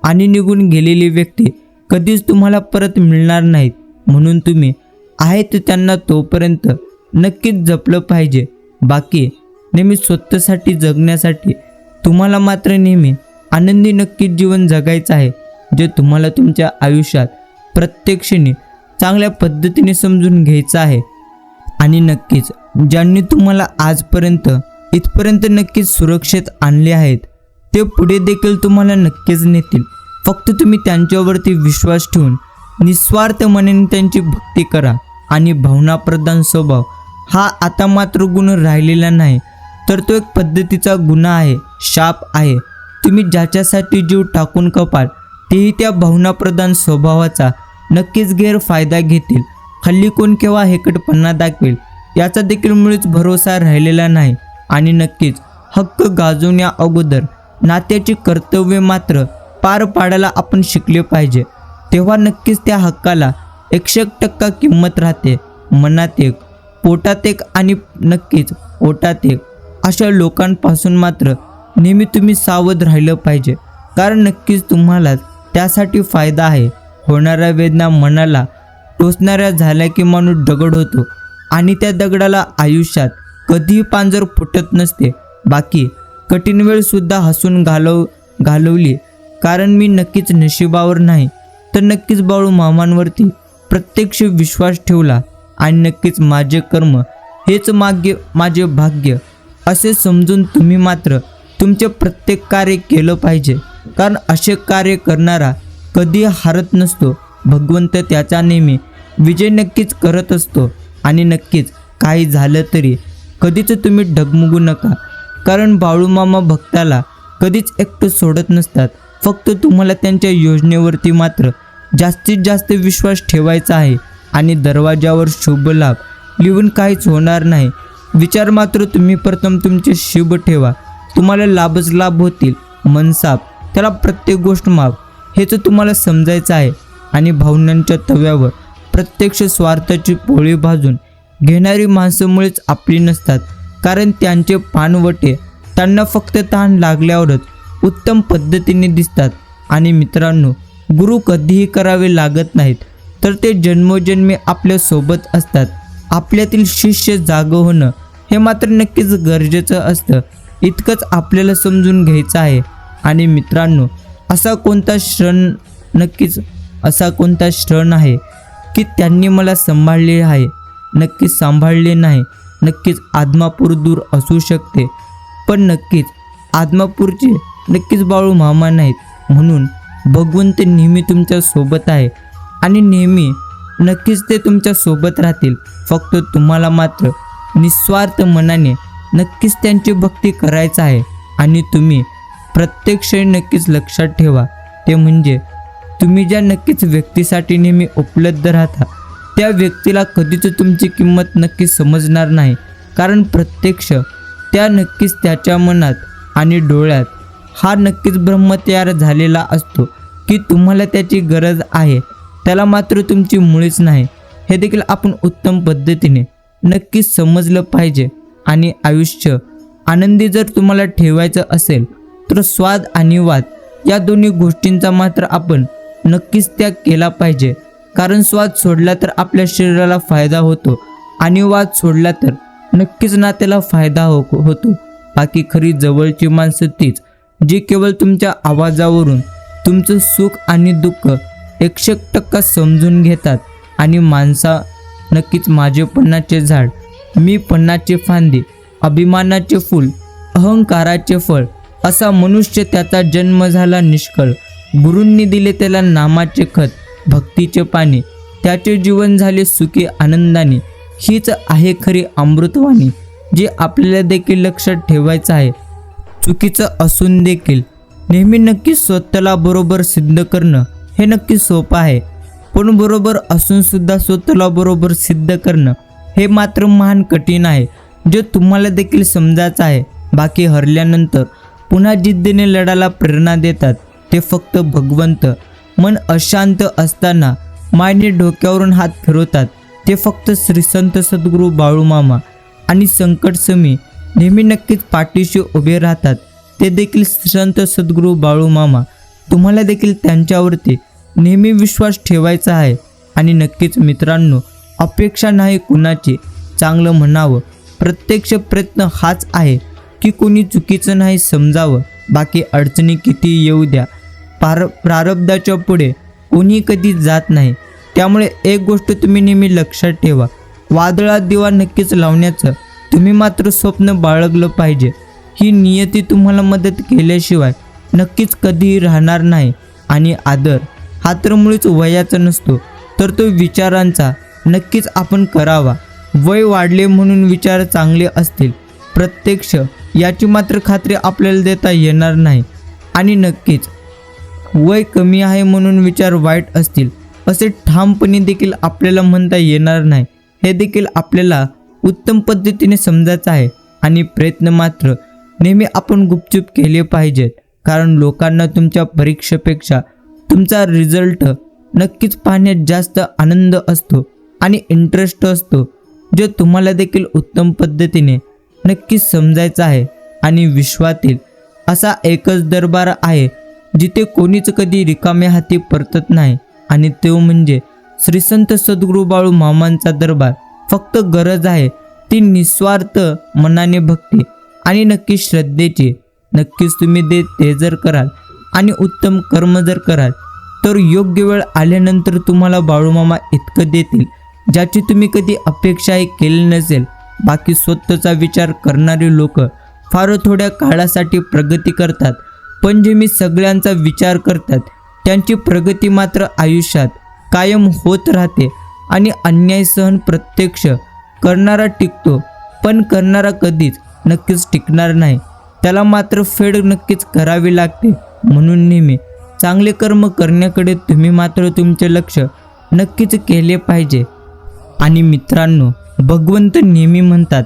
आणि निघून गेलेली व्यक्ती कधीच तुम्हाला परत मिळणार नाहीत. म्हणून तुम्ही आहेत त्यांना तोपर्यंत नक्कीच जपलं पाहिजे. बाकी नेहमी स्वतःसाठी जगण्यासाठी तुम्हाला मात्र नेहमी आनंदी नक्कीच जीवन जगायचं आहे, जे तुम्हाला तुमच्या आयुष्यात प्रत्यक्षाने चांगल्या पद्धतीने समजून घ्यायचं आहे. आणि नक्कीच ज्यांनी तुम्हाला आजपर्यंत इथपर्यंत नक्कीच सुरक्षित आणले आहेत ते पुढे देखील तुम्हाला नक्कीच नेतील. फक्त तुम्ही त्यांच्यावरती विश्वास ठेवून निस्वार्थ मनाने त्यांची भक्ती करा. आणि भावनाप्रधान स्वभाव हा आता मात्र गुण राहिलेला नाही, तर तो एक पद्धतीचा गुन्हा आहे, शाप आहे. तुम्ही ज्याच्यासाठी जीव टाकून कपाल तेही त्या भावनाप्रधान स्वभावाचा नक्कीच गैरफायदा घेतील. हल्ली कोण केव्हा हेकटपणा दाखवेल याचा देखील मुळीच भरोसा राहिलेला नाही. आणि नक्कीच हक्क गाजवण्या अगोदर नात्याची कर्तव्य मात्र पार पाडायला आपण शिकले पाहिजे. तेव्हा नक्कीच त्या हक्काला 100% किंमत राहते. मनात एक, पोटात एक आणि नक्कीच पोटात एक अशा लोकांपासून मात्र नेहमी तुम्ही सावध राहिलं पाहिजे. कारण नक्कीच तुम्हाला त्यासाठी फायदा आहे. होणाऱ्या वेदना मनाला टोचणाऱ्या झाल्या की माणूस दगड होतो आणि त्या दगडाला आयुष्यात कधीही पांजर फुटत नसते. बाकी कठीण वेळसुद्धा हसून घालवली. कारण मी नक्कीच नशिबावर नाही तर नक्कीच बाळू मामांवरती प्रत्यक्ष विश्वास ठेवला आणि नक्कीच माझे कर्म हेच माझे भाग्य असे समजून तुम्ही मात्र तुमचे प्रत्येक कार्य केलं पाहिजे. कारण असे कार्य करणारा कधी हारत नसतो. भगवंत त्याचा नेहमी विजय नक्कीच करत असतो. आणि नक्कीच काही झालं तरी कधीच तुम्ही डगमगू नका. कारण बाळूमामा भक्ताला कधीच एकटं सोडत नसतात. फक्त तुम्हाला त्यांच्या योजनेवरती मात्र जास्तीत जास्त विश्वास ठेवायचा आहे. आणि दरवाजावर शुभ लाभ लिहून काहीच होणार नाही. विचार मात्र तुम्ही प्रथम तुमचे शुभ ठेवा. तुम्हाला लाभच लाभ होतील. मनसाप त्याला प्रत्येक गोष्ट माप हेच तुम्हाला समजायचं आहे. आणि भावनांच्या तव्यावर प्रत्यक्ष स्वार्थाची पोळी भाजून घेणारी माणसं मुळेच आपली नसतात. कारण त्यांचे पानवटे त्यांना फक्त तहान लागल्यावरच उत्तम पद्धतीने दिसतात. आणि मित्रांनो, गुरु कधीही करावे लागत नाहीत तर ते जन्मोजन्मी आपल्या सोबत असतात. आपल्यातील शिष्य जागं होणं हे मात्र नक्कीच गरजेचं असतं. इतकंच आपल्याला समजून घ्यायचं आहे. आणि मित्रांनो, असा कोणता क्षण आहे की त्यांनी मला सांभाळले आहे? नक्कीच सांभाळले नाही. नक्कीच आदमापूर दूर असू शकते पण नक्कीच आदमापूरचे नक्कीच बाळू मामा नाहीत. म्हणून भगवंत नेहमी तुमच्या सोबत आहे आणि नेहमी नक्कीच ते तुमच्या सोबत राहतील. फक्त तुम्हाला मात्र निस्वार्थ मनाने नक्कीच त्यांची भक्ती करायचं आहे. आणि तुम्ही प्रत्येक क्षणी नक्कीच लक्षात ठेवा, ते म्हणजे तुम्ही ज्या नक्कीच व्यक्तीसाठी नेहमी उपलब्ध राहता त्या व्यक्तीला कधीच तुमची किंमत नक्की समजणार नाही. कारण प्रत्यक्ष त्या नक्कीच त्याच्या मनात आणि डोळ्यात हा नक्कीच ब्रह्म तयार झालेला असतो की तुम्हाला त्याची गरज आहे. त्याला मात्र तुमची मुळीच नाही. हे देखील आपण उत्तम पद्धतीने नक्कीच समजलं पाहिजे. आणि आयुष्य आनंदी जर तुम्हाला ठेवायचं असेल तर स्वाद आणि वाद या दोन्ही गोष्टींचा मात्र आपण नक्कीच त्याग केला पाहिजे. कारण स्वाद सोडला तर आपल्या शरीराला फायदा होतो आणि वाद सोडला तर नक्कीच नात्याला फायदा होतो. बाकी खरी जवळची माणसं तीच जी केवळ तुमच्या आवाजावरून तुमचं सुख आणि दुःख 100% समजून घेतात. आणि माणसा नक्कीच माझेपणाचे झाड, मी पणाचे फांदी, अभिमानाचे फूल, अहंकाराचे फळ असा मनुष्य त्याचा जन्म झाला निष्कळ. गुरूंनी दिले त्याला नामाचे खत, भक्तीचे पाणी, त्याचे जीवन झाले सुखी आनंदाने. हीच आहे खरी अमृतवाणी जी आपल्याला देखील लक्षात ठेवायचं आहे. चुकीचं असून देखील नेहमी नक्कीच स्वतःला बरोबर सिद्ध करणं हे नक्की सोपं आहे. पण बरोबर असून सुद्धा स्वतःला बरोबर सिद्ध करणं हे मात्र महान कठीण आहे, जे तुम्हाला देखील समजायचं आहे. बाकी हरल्यानंतर पुन्हा जिद्दीने लढायला प्रेरणा देतात ते फक्त भगवंत. मन अशांत असताना मायने डोक्यावरून हात फिरवतात ते फक्त श्री संत सद्गुरू बाळूमामा. आणि संकटसमी नेहमी नक्कीच पाठीशी उभे राहतात ते देखील संत सद्गुरू बाळूमामा. तुम्हाला देखील त्यांच्यावरती नेहमी विश्वास ठेवायचा आहे. आणि नक्कीच मित्रांनो, अपेक्षा नाही कुणाची चांगलं म्हणावं. प्रत्यक्ष प्रयत्न हाच आहे की कोणी चुकीचं नाही समजावं. बाकी अडचणी किती येऊ द्या, प्रारब्धाच्या पुढे कोणी कधी जात नाही. त्यामुळे एक गोष्ट तुम्ही नेहमी लक्षात ठेवा, वादळात दिवा नक्कीच लावण्याचं तुम्ही मात्र स्वप्न बाळगलं पाहिजे. ही नियती तुम्हाला मदत केल्याशिवाय नक्कीच कधीही राहणार नाही. आणि आदर हा तर मुळीच वयाचा नसतो तर तो विचारांचा नक्कीच आपण करावा. वय वाढले म्हणून विचार चांगले असतील प्रत्यक्ष याची मात्र खात्री आपल्याला देता येणार नाही. आणि नक्कीच वय कमी आहे म्हणून विचार वाईट असतील असे ठामपणे देखील आपल्याला म्हणता येणार नाही. हे देखील आपल्याला उत्तम पद्धतीने समजायचं आहे. आणि प्रयत्न मात्र नेहमी आपण गुपचूप केले पाहिजेत. कारण लोकांना तुमच्या परीक्षेपेक्षा तुमचा रिझल्ट नक्कीच पाहण्यात जास्त आनंद असतो आणि इंटरेस्ट असतो, जो तुम्हाला देखील उत्तम पद्धतीने नक्कीच समजायचा आहे. आणि विश्वातील असा एकच दरबार आहे जिथे कोणीच कधी रिकाम्या हाती परतत नाही, आणि तो म्हणजे श्री संत सद्गुरू बाळू मामांचा दरबार. फक्त गरज आहे ती निस्वार्थ मनाने भक्ती आणि नक्कीच श्रद्धेची. नक्कीच तुम्ही ते जर कराल आणि उत्तम कर्म जर कराल तर योग्य वेळ आल्यानंतर तुम्हाला बाळूमामा इतकं देतील ज्याची तुम्ही कधी अपेक्षाही केली नसेल. बाकी स्वतःचा विचार करणारे लोक फार थोड्या काळासाठी प्रगती करतात, पण जे मी सगळ्यांचा विचार करतात त्यांची प्रगती मात्र आयुष्यात कायम होत राहते. आणि अन्याय सहन प्रत्यक्ष करणारा टिकतो, पण करणारा कधीच नक्कीच टिकणार नाही. त्याला मात्र फेड नक्कीच करावी लागते. म्हणून नेहमी चांगले कर्म करण्याकडे तुम्ही मात्र तुमचे लक्ष नक्कीच केले पाहिजे. आणि मित्रांनो, भगवंत नेहमी म्हणतात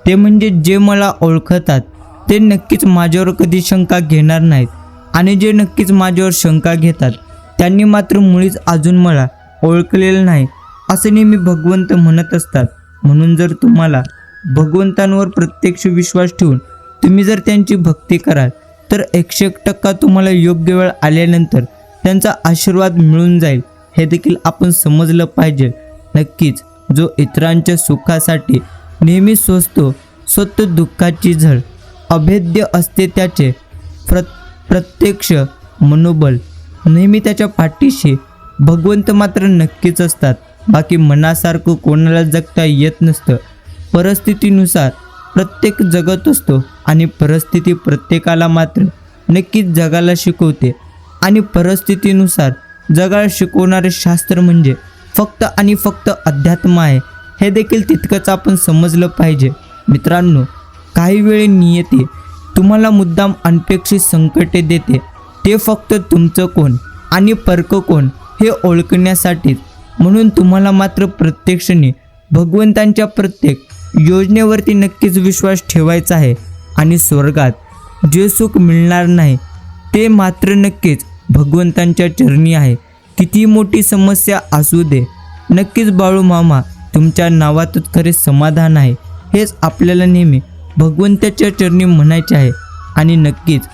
ते म्हणजे जे मला ओळखतात ते नक्कीच माझ्यावर कधी शंका घेणार नाहीत, आणि जे नक्कीच माझ्यावर शंका घेतात त्यांनी मात्र मुळीच अजून मला ओळखलेलं नाही असं नेहमी भगवंत म्हणत असतात. म्हणून जर तुम्हाला भगवंतांवर प्रत्यक्ष विश्वास ठेवून तुम्ही जर त्यांची भक्ती कराल तर 101% तुम्हाला योग्य वेळ आल्यानंतर त्यांचा आशीर्वाद मिळून जाईल, हे देखील आपण समजलं पाहिजे. नक्कीच जो इतरांच्या सुखासाठी नेहमी सोसतो, स्वतः दुःखाची झळ अभेद्य असते, त्याचे प्रत्यक्ष मनोबल नेहमी त्याच्या पाठीशी भगवंत मात्र नक्कीच असतात. बाकी मनासारखं कोणाला जगता येत नसतं. परिस्थितीनुसार प्रत्येक जगत असतो, आणि परिस्थिती प्रत्येकाला मात्र नक्कीच जगायला शिकवते. आणि परिस्थितीनुसार जगायला शिकवणारे शास्त्र म्हणजे फक्त आणि फक्त अध्यात्म आहे, हे देखील तितकंच आपण समजलं पाहिजे. मित्रांनो, काही वेळी नियती तुम्हाला मुद्दाम अनपेक्षित संकटे देते, ते फक्त तुमचं कोण आणि परक कोण हे ओळखण्यासाठीच. म्हणून तुम्हाला मात्र प्रत्यक्षाने भगवंतांच्या प्रत्येक योजनेवरती नक्कीच विश्वास ठेवायचा आहे. आणि स्वर्गात जे सुख मिळणार नाही ते मात्र नक्कीच भगवंतांच्या चरणी आहे. किती मोठी समस्या असू दे, नक्कीच बाळूमामा तुमच्या नावातच खरे समाधान आहे, हेच आपल्याला नेहमी भगवंताच्या चरणी म्हणायचे आहे. आणि नक्कीच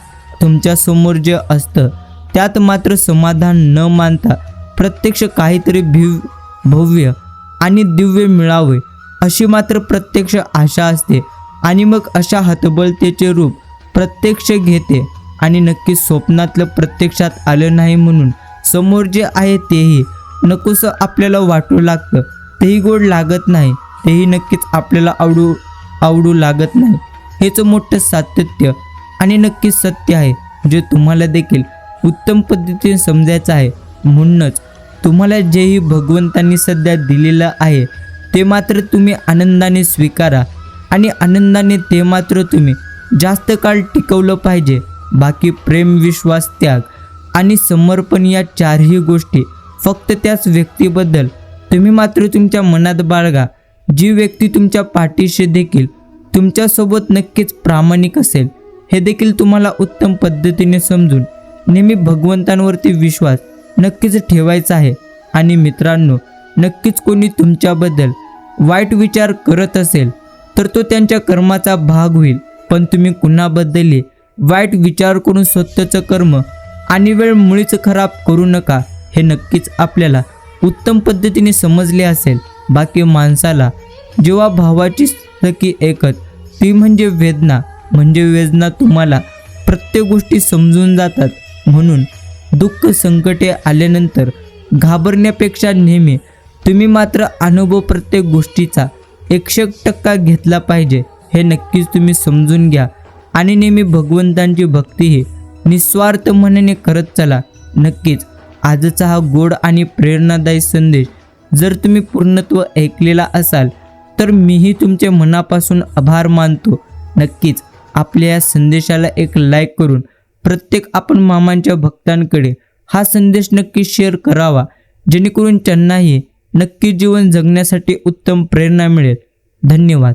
तुमच्यासमोर जे असतं त्यात मात्र समाधान न मानता प्रत्यक्ष काहीतरी भव्य आणि दिव्य मिळावे अशी मात्र प्रत्यक्ष आशा असते. आणि मग अशा हतबलतेचे रूप प्रत्यक्ष घेते. आणि नक्कीच स्वप्नातलं प्रत्यक्षात आलं नाही म्हणून समोर जे आहे तेही नकोसं आपल्याला वाटू लागतं, तेही गोड लागत नाही, तेही नक्कीच आपल्याला आवडू लागत नाही. हेच मोठं सातत्य आणि नक्कीच सत्य आहे, जे तुम्हाला देखील उत्तम पद्धतीने समजायचं आहे. म्हणूनच तुम्हाला जेही भगवंतांनी सध्या दिलेलं आहे ते मात्र तुम्ही आनंदाने स्वीकारा, आणि आनंदाने ते मात्र तुम्ही जास्त काळ टिकवलं पाहिजे. बाकी प्रेम, विश्वास, त्याग आणि समर्पण या चारही गोष्टी फक्त त्याच व्यक्तीबद्दल तुम्ही मात्र तुमच्या मनात बाळगा, जी व्यक्ती तुमच्या पाठीशी देखील तुमच्यासोबत नक्कीच प्रामाणिक असेल. हे देखील तुम्हाला उत्तम पद्धतीने समजून नेहमी भगवंतांवरती विश्वास नक्कीच ठेवायचा आहे. आणि मित्रांनो, नक्कीच कोणी तुमच्याबद्दल वाईट विचार करत असेल तर तो त्यांच्या कर्माचा भाग होईल, पण तुम्ही कुणाबद्दलही वाईट विचार करून स्वतःचं कर्म आणि वेळ मुळीच खराब करू नका, हे नक्कीच आपल्याला उत्तम पद्धतीने समजले असेल. बाकी माणसाला जेव्हा भावाची सखी एकत ती म्हणजे वेदना तुम्हाला प्रत्येक गोष्टी समजून जातात. म्हणून दुःख संकटे आल्यानंतर घाबरण्यापेक्षा नेहमी तुम्ही मात्र अनुभव प्रत्येक गोष्टीचा 100% घेतला पाहिजे, हे नक्कीच तुम्ही समजून घ्या. आणि नेहमी भगवंतांची भक्तीही निस्वार्थ मनाने करत चला. नक्कीच आजचा हा गोड आणि प्रेरणादायी संदेश जर तुम्ही पूर्णत्व ऐकलेला असाल तर मीही तुमचे मनापासून आभार मानतो. नक्कीच आपल्या या संदेशाला एक लाईक करून प्रत्येक आपण मामांच्या भक्तांकडे हा संदेश नक्की शेअर करावा, जेणेकरून त्यांनाही नक्की जीवन जगण्यासाठी उत्तम प्रेरणा मिळेल. धन्यवाद.